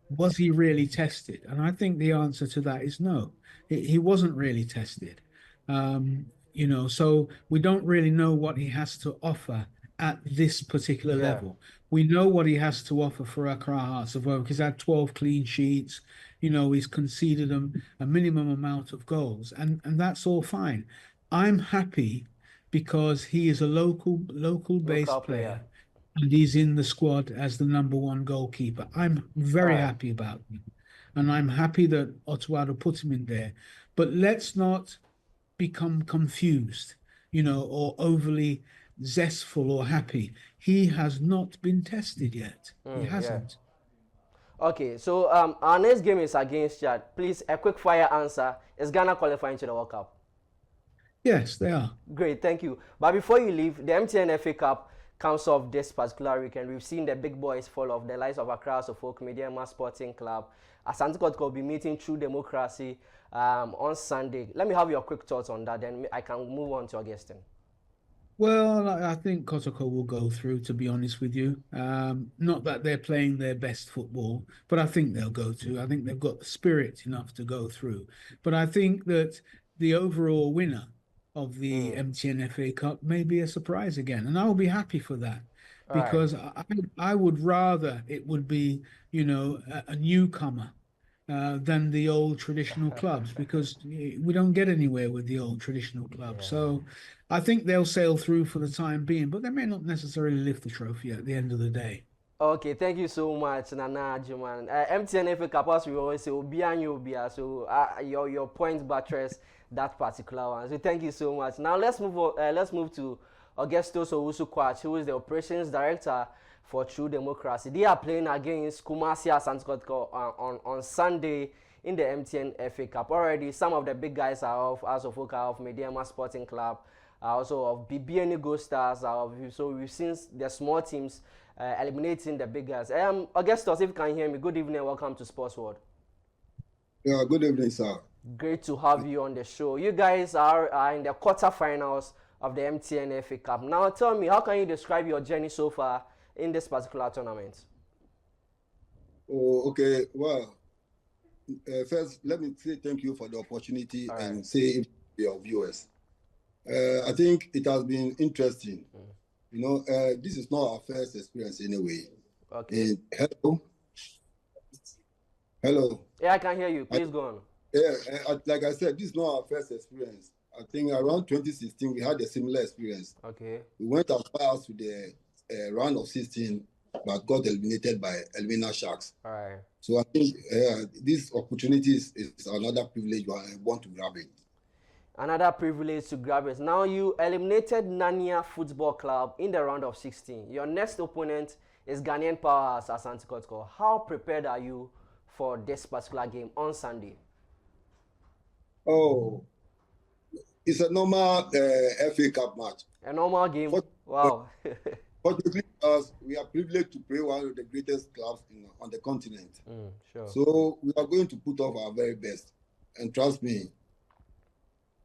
Speaker 9: Was he really tested? And I think the answer to that is no. He wasn't really tested. So we don't really know what he has to offer at this particular level. We know what he has to offer for Accra Hearts of Oak. He's had 12 clean sheets. He's conceded a minimum amount of goals, and that's all fine. I'm happy because he is a local-based player, and he's in the squad as the #1 goalkeeper. I'm very happy about him, and I'm happy that Otuado put him in there. But let's not become confused, or overly zestful or happy. He has not been tested yet. He hasn't.
Speaker 8: Yeah. Okay, so our next game is against Chad. Please, a quick fire answer. Is Ghana qualifying to the World Cup?
Speaker 9: Yes, they are.
Speaker 8: Great, thank you. But before you leave, the MTN FA Cup comes off this particular weekend. We've seen the big boys fall off. The likes of Accra Folk Media Sporting Club. Asante Kotoko will be meeting True Democracy on Sunday. Let me have your quick thoughts on that, then I can move on to Augustine.
Speaker 9: Well, I think Kotoko will go through, to be honest with you. Not that they're playing their best football, but I think they'll go through. I think they've got the spirit enough to go through. But I think that the overall winner of the MTN FA Cup may be a surprise again. And I will be happy for that because I would rather it would be, a newcomer than the old traditional clubs, because we don't get anywhere with the old traditional clubs.
Speaker 8: Yeah.
Speaker 9: So I think they'll sail through for the time being, but they may not necessarily lift the trophy at the end of the day.
Speaker 8: Okay, thank you so much, Nana Juman. MTN FA Cup, as we always say, Obia and Obia. So your point buttress that particular one. So thank you so much. Now let's move on, let's move to Augusto Owusu Kwach, who is the operations director for True Democracy. They are playing against Kumasi Asante Kotoko on Sunday in the MTN FA Cup. Already, some of the big guys are off, as of Oka of Mediama Sporting Club, also of BBN Go Stars. So we've seen the small teams eliminating the big guys. Augustus, if you can hear me, good evening and welcome to Sports World.
Speaker 10: Yeah, good evening, sir.
Speaker 8: Great to have you on the show. You guys are in the quarterfinals of the MTN FA Cup. Now tell me, how can you describe your journey so far in this particular tournament?
Speaker 10: Oh, okay. Well, first, let me say thank you for the opportunity and say to your viewers. I think it has been interesting. You know, this is not our first experience anyway.
Speaker 8: Okay.
Speaker 10: Hello? Hello?
Speaker 8: Yeah, I can hear you. Please go on.
Speaker 10: Yeah, like I said, this is not our first experience. I think around 2016, we had a similar experience.
Speaker 8: Okay.
Speaker 10: We went as far as to the round of 16, but got eliminated by Elmina Sharks.
Speaker 8: All right.
Speaker 10: So I think this opportunity is another privilege I want to grab it.
Speaker 8: Another privilege to grab it. Now you eliminated Nania Football Club in the round of 16. Your next opponent is Ghanaian Powerhouse Asante Kotoko. How prepared are you for this particular game on Sunday?
Speaker 10: Oh, it's a normal FA Cup match.
Speaker 8: A normal game? Wow.
Speaker 10: Fortunately, because we are privileged to play one of the greatest clubs on the continent.
Speaker 8: Sure.
Speaker 10: So we are going to put off our very best. And trust me,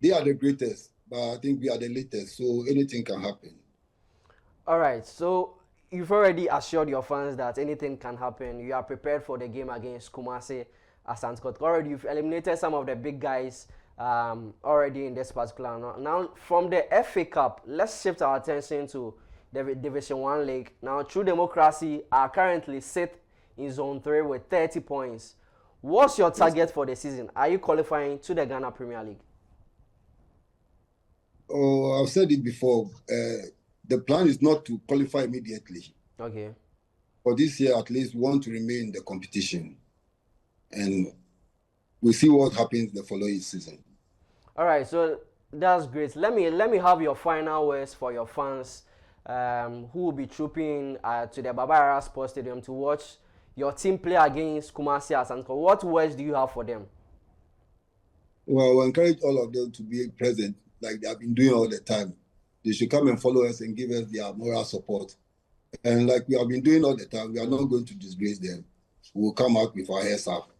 Speaker 10: they are the greatest, but I think we are the latest. So anything can happen.
Speaker 8: All right. So you've already assured your fans that anything can happen. You are prepared for the game against Kumasi Asante Kotoko. Already you've eliminated some of the big guys already in this particular. Now from the FA Cup, let's shift our attention to the Division 1 league. Now True Democracy are currently sit in Zone 3 with 30 points. What's your target for the season? Are you qualifying to the Ghana Premier League?
Speaker 10: Oh, I've said it before. The plan is not to qualify immediately.
Speaker 8: Okay.
Speaker 10: For this year, at least, we want to remain in the competition. And we'll see what happens the following season.
Speaker 8: All right, so that's great. Let me have your final words for your fans who will be trooping to the Babara Sports Stadium to watch your team play against Kumasi Asante. What words do you have for them?
Speaker 10: Well, we encourage all of them to be present like they have been doing all the time. They should come and follow us and give us their moral support. And like we have been doing all the time, we are not going to disgrace them. We will come out with our heads up.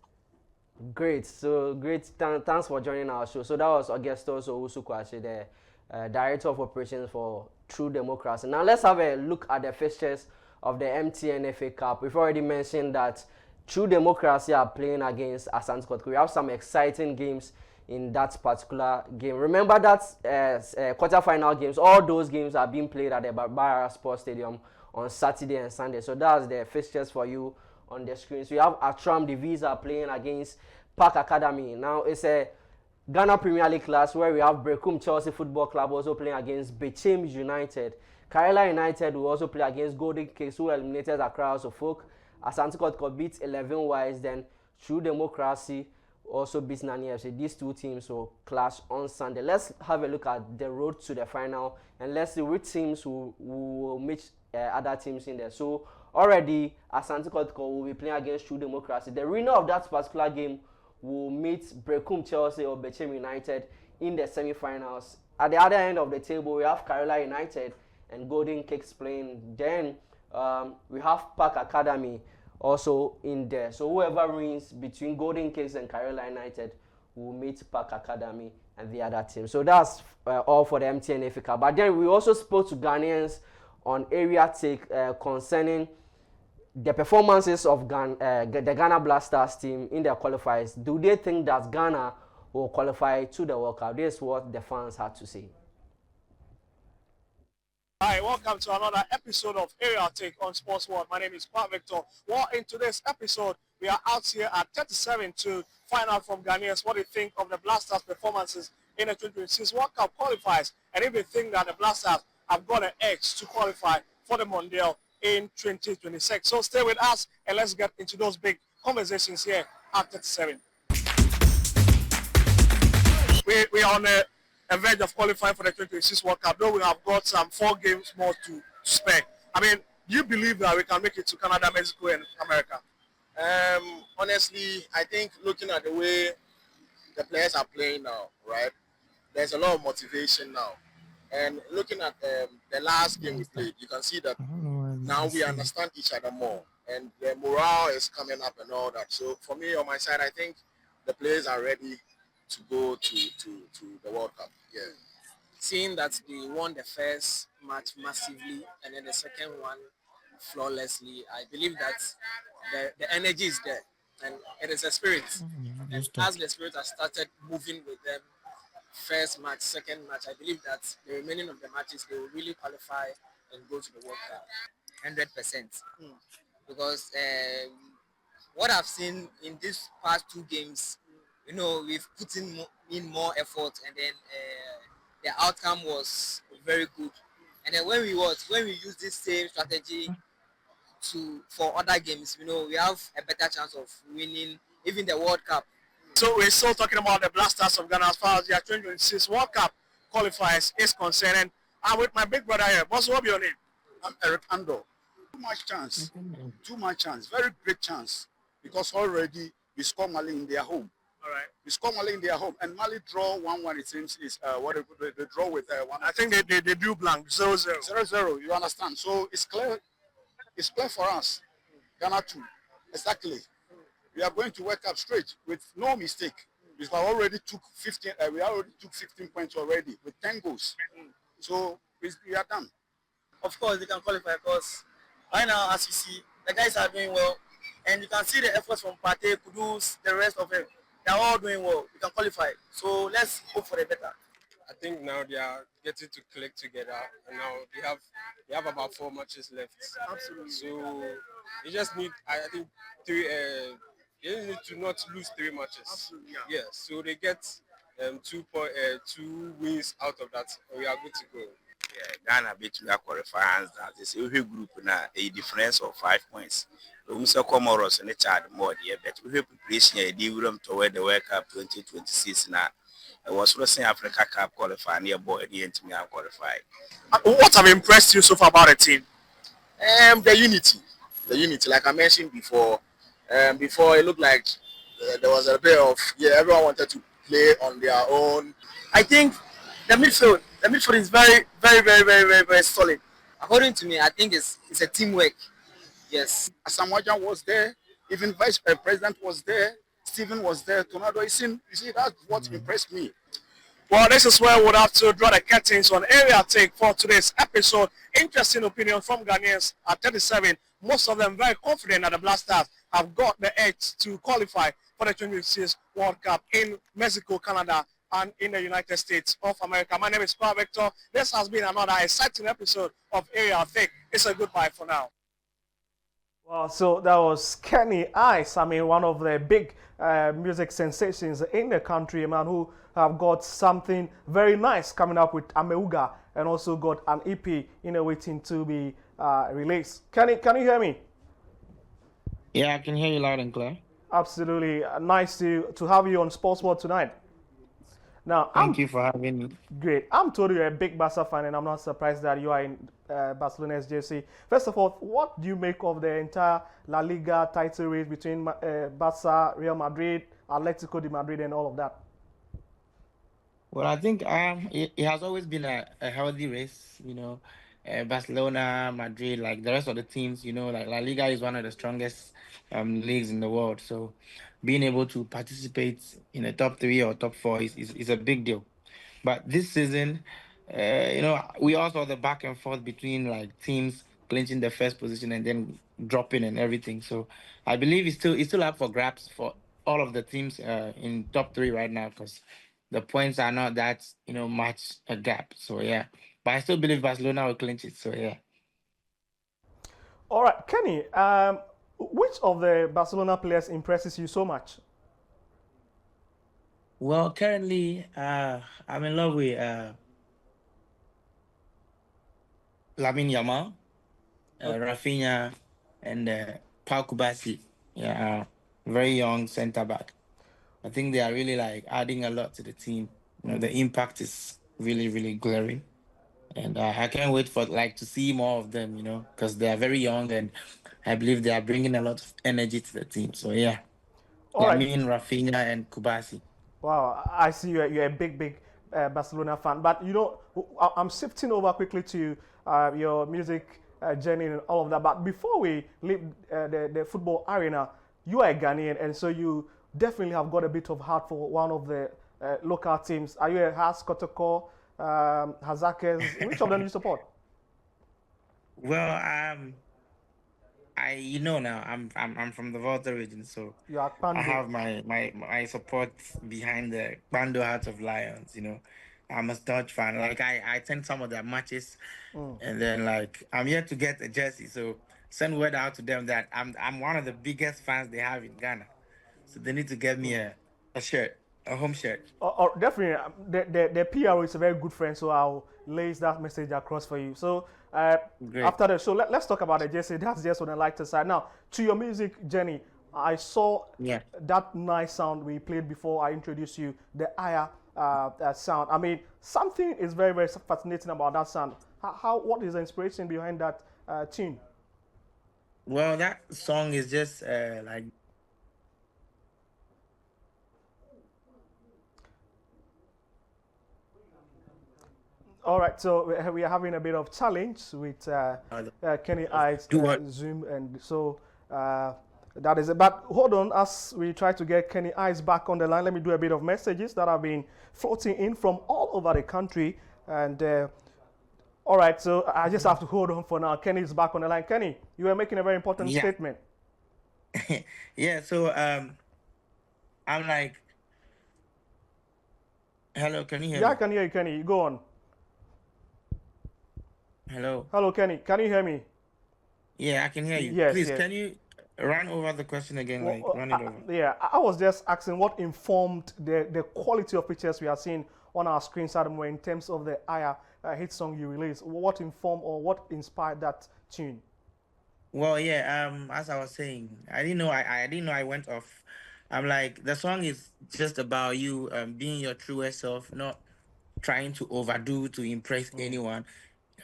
Speaker 8: Great. So great. Thanks for joining our show. So that was Augustus Owusu Kwach, the Director of Operations for True Democracy. Now let's have a look at the fixtures of the MTN FA Cup. We've already mentioned that True Democracy are playing against Asante Kotoko. We have some exciting games in that particular game. Remember that quarterfinal games, all those games are being played at the Barbara Sports Stadium on Saturday and Sunday. So that's the fixtures for you on the screen. So you have Atram Divisa playing against Park Academy. Now it's a Ghana Premier League class where we have Brekum Chelsea Football Club also playing against Bechem United. Karela United will also play against Golden Case, who eliminated Accra House of Folk. Asante Kotoko beats 11 Wise, then True Democracy also beats Nani FC. These two teams will clash on Sunday. Let's have a look at the road to the final and let's see which teams will meet other teams in there. So already Asante Kotoko will be playing against True Democracy. The winner of that particular game will meet Brekum Chelsea or Bechem United in the semi-finals. At the other end of the table, we have Karela United and Golden Cakes playing. Then we have Park Academy also in there. So whoever wins between Golden Cakes and Karela United will meet Park Academy and the other team. So that's all for the MTN FA Cup. But then we also spoke to Ghanaians on area take concerning the performances of the Ghana Black Stars team in their qualifiers. Do they think that Ghana will qualify to the World Cup? This is what the fans had to say.
Speaker 1: Hi, welcome to another episode of Area Take on Sports World. My name is Pat Victor. Well, in today's episode, We are out here at 37 to find out from Ghanaians what they think of the Blasters' performances in the 2026 World Cup qualifiers, and if they think that the Blasters have got an edge to qualify for the Mondial in 2026. So stay with us and let's get into those big conversations here at 37. We are on a verge of qualifying for the 2026 World Cup, though we have got some 4 games more to spare. I mean, do you believe that we can make it to Canada, Mexico, and America?
Speaker 11: Honestly, I think looking at the way the players are playing now, right, there's a lot of motivation now. And looking at the last game we played, you can see that now we understand each other more. And the morale is coming up and all that. So for me, on my side, I think the players are ready to go to the World Cup. Yeah.
Speaker 12: Seeing that they won the first match massively and then the second one flawlessly, I believe that the energy is there and it is a spirit. And as the spirit has started moving with them, first match, second match, I believe that the remaining of the matches, they will really qualify and go to the World Cup.
Speaker 13: 100%. Because what I've seen in these past 2 games, you know, we've put in more effort, and then the outcome was very good. And then when we use this same strategy for other games, you know, we have a better chance of winning even the World Cup.
Speaker 1: So we're still talking about the Blasters of Ghana as far as their 2026 World Cup qualifiers is concerned. And I'm with my big brother here. Boss, what be your name?
Speaker 14: I'm Eric Ando. Too much chance, very great chance, because already we score Mali in their home.
Speaker 1: All right.
Speaker 14: We score Mali in their home, and Mali draw 1-1. It seems is what they draw with 1.
Speaker 1: I think they drew blank 0-0.
Speaker 14: 0-0. You understand? So it's clear. It's clear for us. Ghana too. Exactly. We are going to World Cup straight with no mistake. We already took 15. We already took 15 points already with 10 goals. So we are done.
Speaker 12: Of course, they can qualify because right now, as you see, the guys are doing well, and you can see the efforts from Pate, Kudus, the rest of them. They're all doing well. We can qualify. So let's hope for the better.
Speaker 3: I think now they are getting to click together, and now they have about 4 matches left.
Speaker 12: Absolutely.
Speaker 3: So they just need, I think, 3. They need to not lose 3 matches.
Speaker 12: Absolutely.
Speaker 3: Yeah. So they get 2 wins out of that, and we are good to go.
Speaker 15: Yeah, Ghana beat we are qualifiers. That is a group now a difference of 5 points. We say Comoros and Chad more there, but we have preparation a deal toward the World Cup 2026 now. I was wrestling Africa Cup qualifying near boy the end to me qualify.
Speaker 1: What have impressed you so far about the team?
Speaker 11: The unity, like I mentioned before. Before it looked like there was a bit of everyone wanted to play on their own.
Speaker 12: I think the midfield is very, very, very, very, very, very solid.
Speaker 13: According to me, I think it's a teamwork. Yes.
Speaker 14: Asamoah was there, even Vice President was there, Stephen was there, Tornado. You see, that's what impressed me.
Speaker 1: Well, this is where we'll have to draw the curtains on area take for today's episode. Interesting opinion from Ghanaians at 37. Most of them very confident that the Blasters have got the edge to qualify for the 2026 World Cup in Mexico, Canada, and in the United States of America. My name is Paul Victor. This has been another exciting episode of Area Take. It's a goodbye for now. Well, so that was Kenny Ice. I mean, one of the big music sensations in the country, a man who have got something very nice coming up with Ameuga, and also got an EP waiting to be released. Can you hear me?
Speaker 4: Yeah, I can hear you loud and clear.
Speaker 1: Absolutely. Nice to have you on Sports World tonight. Now,
Speaker 4: Thank you for having me.
Speaker 1: Great. I'm told you're a big Barca fan, and I'm not surprised that you are in Barcelona's jersey. First of all, what do you make of the entire La Liga title race between Barca, Real Madrid, Atletico de Madrid, and all of that?
Speaker 4: Well, I think it has always been a healthy race, Barcelona, Madrid, like the rest of the teams, like La Liga is one of the strongest leagues in the world. So being able to participate in the top 3 or top 4 is a big deal. But this season, we all saw the back and forth between like teams clinching the first position and then dropping and everything. So I believe it's still up for grabs for all of the teams in top 3 right now, because the points are not that much a gap. So yeah, but I still believe Barcelona will clinch it. So yeah.
Speaker 1: All right, Kenny. Which of the Barcelona players impresses you so much?
Speaker 16: Well, currently, I'm in love with Lamine Yamal, Rafinha, and Pau Kubasi. Yeah, very young centre back. I think they are really like adding a lot to the team. The impact is really, really glaring, and I can't wait for like to see more of them. Because they are very young, and I believe they are bringing a lot of energy to the team. So yeah,
Speaker 1: All right.
Speaker 16: Lamine, Rafinha, and Kubasi.
Speaker 1: Wow, I see you're a big Barcelona fan. But I'm shifting over quickly to your music journey and all of that. But before we leave the football arena, you are a Ghanaian, and so you definitely have got a bit of heart for one of the local teams. Are you a Has Kotoko, Hazakes? Which of them do you support?
Speaker 16: Well, now I'm from the Volta region, so
Speaker 1: You are
Speaker 16: I
Speaker 1: Pando.
Speaker 16: have my support behind the Bando Hearts of Lions. I'm a staunch fan. Like I attend some of their matches, and then like I'm yet to get a jersey. So send word out to them that I'm one of the biggest fans they have in Ghana. So they need to get me a shirt, a home shirt.
Speaker 1: Definitely, the PRO is a very good friend, so I'll lace that message across for you. So after the show, let's talk about the jersey. That's just on the lighter side. Now, to your music journey, I saw that nice sound we played before I introduced you, the Aya sound. I mean, something is very, very fascinating about that sound. What is the inspiration behind that tune?
Speaker 16: Well, that song is just like.
Speaker 1: All right, so we are having a bit of challenge with Kenny I's Zoom, and so that is it. But hold on, as we try to get Kenny I's back on the line, let me do a bit of messages that have been floating in from all over the country. And all right, so I just have to hold on for now. Kenny is back on the line. Kenny, you were making a very important statement.
Speaker 16: Yeah, so I'm like, hello, can you hear me?
Speaker 1: Yeah, I can hear you, Kenny. Go on.
Speaker 16: Hello.
Speaker 1: Hello, Kenny. Can you hear me?
Speaker 16: Yeah, I can hear you.
Speaker 1: Yes,
Speaker 16: Please,
Speaker 1: yes.
Speaker 16: can you run over the question again? Run it over.
Speaker 1: Yeah, I was just asking what informed the quality of pictures we are seeing on our screens at the moment in terms of the Aya hit song you released. What informed or what inspired that tune?
Speaker 16: Well, yeah. As I was saying, I didn't know. I didn't know I went off. I'm like, the song is just about you being your truest self, not trying to overdo to impress anyone.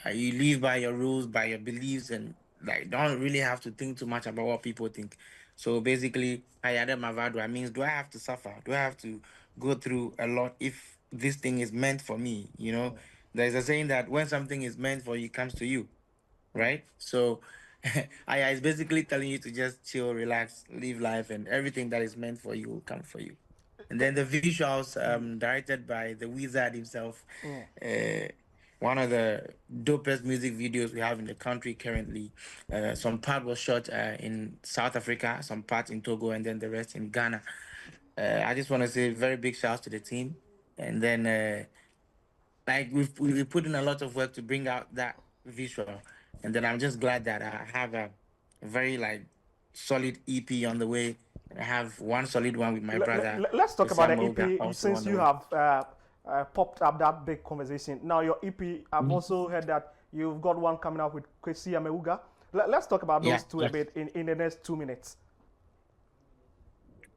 Speaker 16: You live by your rules, by your beliefs, and like don't really have to think too much about what people think. So basically, Ayada Mavadua means, do I have to suffer? Do I have to go through a lot if this thing is meant for me? There's a saying that when something is meant for you, it comes to you, right? So Aya is basically telling you to just chill, relax, live life, and everything that is meant for you will come for you. And then the visuals, directed by the wizard himself, one of the dopest music videos we have in the country currently. Some part was shot in South Africa, some part in Togo, and then the rest in Ghana. I just want to say very big shouts to the team. And then, like, we've put in a lot of work to bring out that visual. And then I'm just glad that I have a very, like, solid EP on the way. I have one solid one with my brother.
Speaker 1: Let's talk about the EP
Speaker 16: also
Speaker 1: since you have popped up that big conversation. Now your EP, I've also heard that you've got one coming out with Kwesi Ameuga. Let's talk about those two a bit in the next 2 minutes.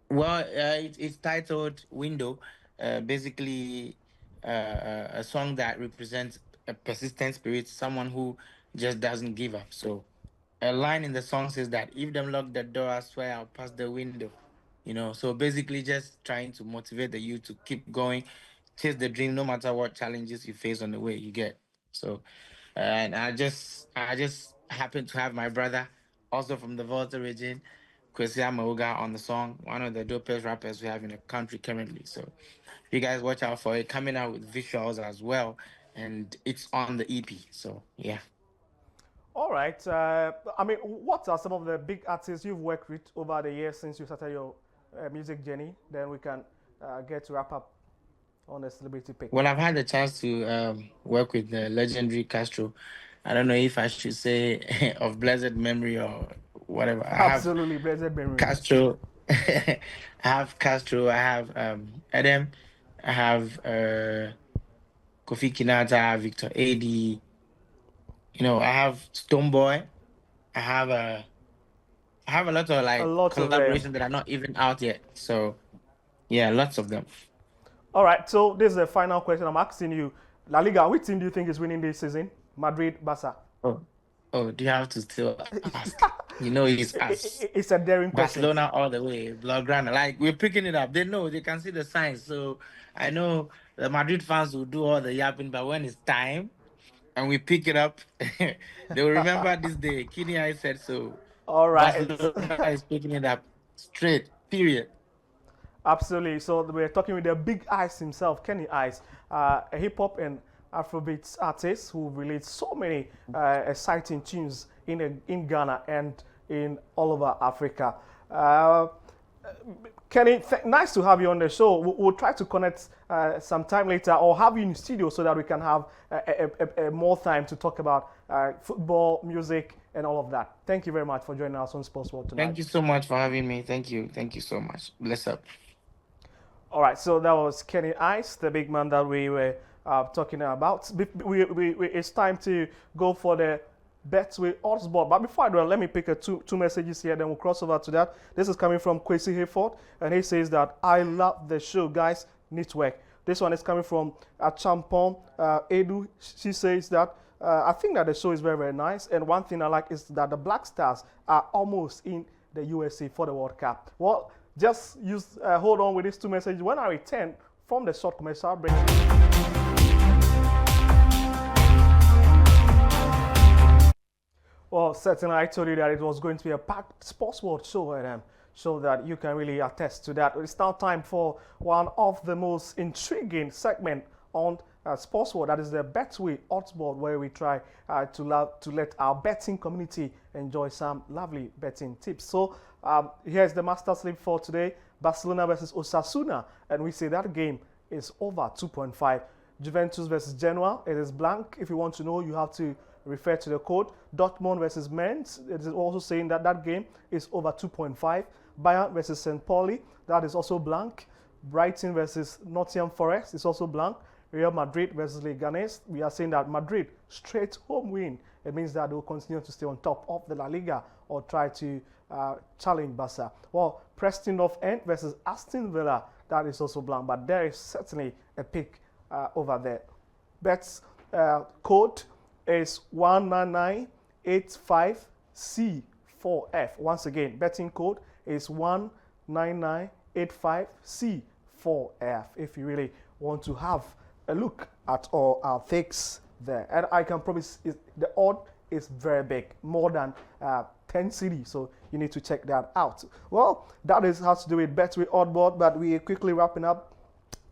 Speaker 16: Well, it's titled Window. Basically, a song that represents a persistent spirit, someone who just doesn't give up. So, a line in the song says that if them lock the door, I swear I'll pass the window. So basically, just trying to motivate the youth to keep going, chase the dream, no matter what challenges you face on the way you get. So, and I just happen to have my brother, also from the Volta region, Kwesi Amauga, on the song, one of the dopest rappers we have in the country currently. So you guys watch out for it, coming out with visuals as well, and it's on the EP. So yeah.
Speaker 1: All right. I mean, what are some of the big artists you've worked with over the years since you started your music journey? Then we can get to wrap up on the celebrity pick.
Speaker 16: Well, I've had the chance to work with the legendary Castro. I don't know if I should say of blessed memory or whatever. I have
Speaker 1: Absolutely, Blessed Memory.
Speaker 16: Castro. I have Castro. I have Adam. I have Kofi Kinata, Victor AD. You know, I have Stoneboy. I have a lot of
Speaker 1: A
Speaker 16: like
Speaker 1: lot of them.
Speaker 16: collaborations that are not even out yet. So yeah, lots of them.
Speaker 1: All right, so this is the final question I'm asking you. La Liga, which team do you think is winning this season? Madrid, Barca?
Speaker 16: Oh, do you have to still ask? You know, it's us.
Speaker 1: It's a daring question.
Speaker 16: Barcelona all the way, Blaugrana. Like we're picking it up. They know they can see the signs. So I know the Madrid fans will do all the yapping, but when it's time and we pick it up, they will remember this day. Kini I said so.
Speaker 1: All right.
Speaker 16: Barcelona is picking it up straight. Period.
Speaker 1: Absolutely. So we're talking with the big Ice himself, Kenny Ice, a hip hop and Afrobeats artist who released so many exciting tunes in Ghana and in all over Africa. Kenny, nice to have you on the show. We'll try to connect sometime later or have you in the studio so that we can have more time to talk about football, music, and all of that. Thank you very much for joining us on Sports World tonight.
Speaker 16: Thank you so much for having me. Thank you. Thank you so much. Bless up.
Speaker 1: All right, so that was Kenny Ice, the big man that we were talking about. It's time to go for the bets with odds board. But before I do that, let me pick two messages here, then we'll cross over to that. This is coming from Kwesi Hayford, and he says that I love the show, guys. Network. This one is coming from Champon Edu. She says that I think that the show is very, very nice. And one thing I like is that the Black Stars are almost in the USA for the World Cup. Well, just hold on with these two messages. When I return from the short commercial break. Well, certainly I told you that it was going to be a packed Sports World show, so that you can really attest to that. It's now time for one of the most intriguing segment on Sports World. That is the Betway Odds Board, where we try to let our betting community enjoy some lovely betting tips. So here's the master slip for today: Barcelona versus Osasuna, and we say that game is over 2.5. Juventus versus Genoa, it is blank. If you want to know, you have to refer to the code. Dortmund versus Mainz, it is also saying that that game is over 2.5. Bayern versus St. Pauli, that is also blank. Brighton versus Nottingham Forest is also blank. Real Madrid versus Leganés, we are saying that Madrid straight home win. It means that they will continue to stay on top of the La Liga or try to challenge Barca. Well, Preston North End versus Aston Villa, that is also blank, but there is certainly a pick over there. Bets code is 19985C4F. Once again, betting code is 19985C4F. If you really want to have a look at all our picks there, and I can promise the odd is very big, more than 10 CDs, so you need to check that out. Well, that is how to do it Betway Odd Board, but we are quickly wrapping up,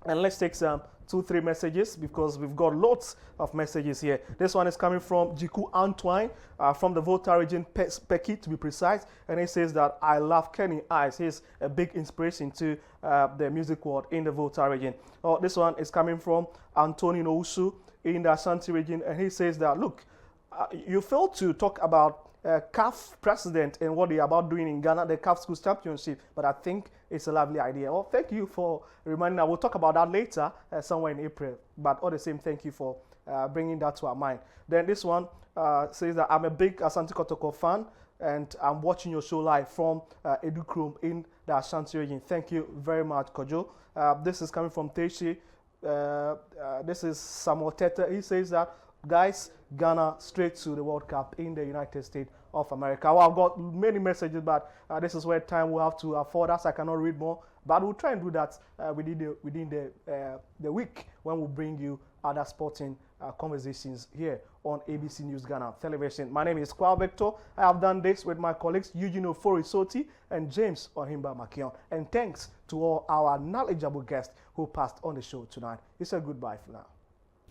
Speaker 1: and let's take some 2-3 messages because we've got lots of messages here. This one is coming from Jiku Antoine from the Volta region, Pecky to be precise, and he says that I love Kenny Ice. He's a big inspiration to the music world in the Volta region. Oh, this one is coming from Antonio Usu in the Ashanti region, and he says that, look, you failed to talk about CAF president and what they are about doing in Ghana, the CAF Schools Championship, but I think it's a lovely idea. Well, thank you for reminding us. We'll talk about that later, somewhere in April, but all the same, thank you for bringing that to our mind. Then this one says that I'm a big Asante Kotoko fan, and I'm watching your show live from Edukrum in the Ashanti region. Thank you very much, Kojo. This is coming from Teshi. This is Samuel Tete. He says that, guys, Ghana straight to the World Cup in the United States of America. Well, I've got many messages, but this is where time will have to afford us. I cannot read more, but we'll try and do that within the week when we'll bring you other sporting conversations here on ABC News Ghana Television. My name is Kwa Victor. I have done this with my colleagues Eugene Ofori-Soti and James Ohimba Makion. And thanks to all our knowledgeable guests who passed on the show tonight. It's a goodbye for now.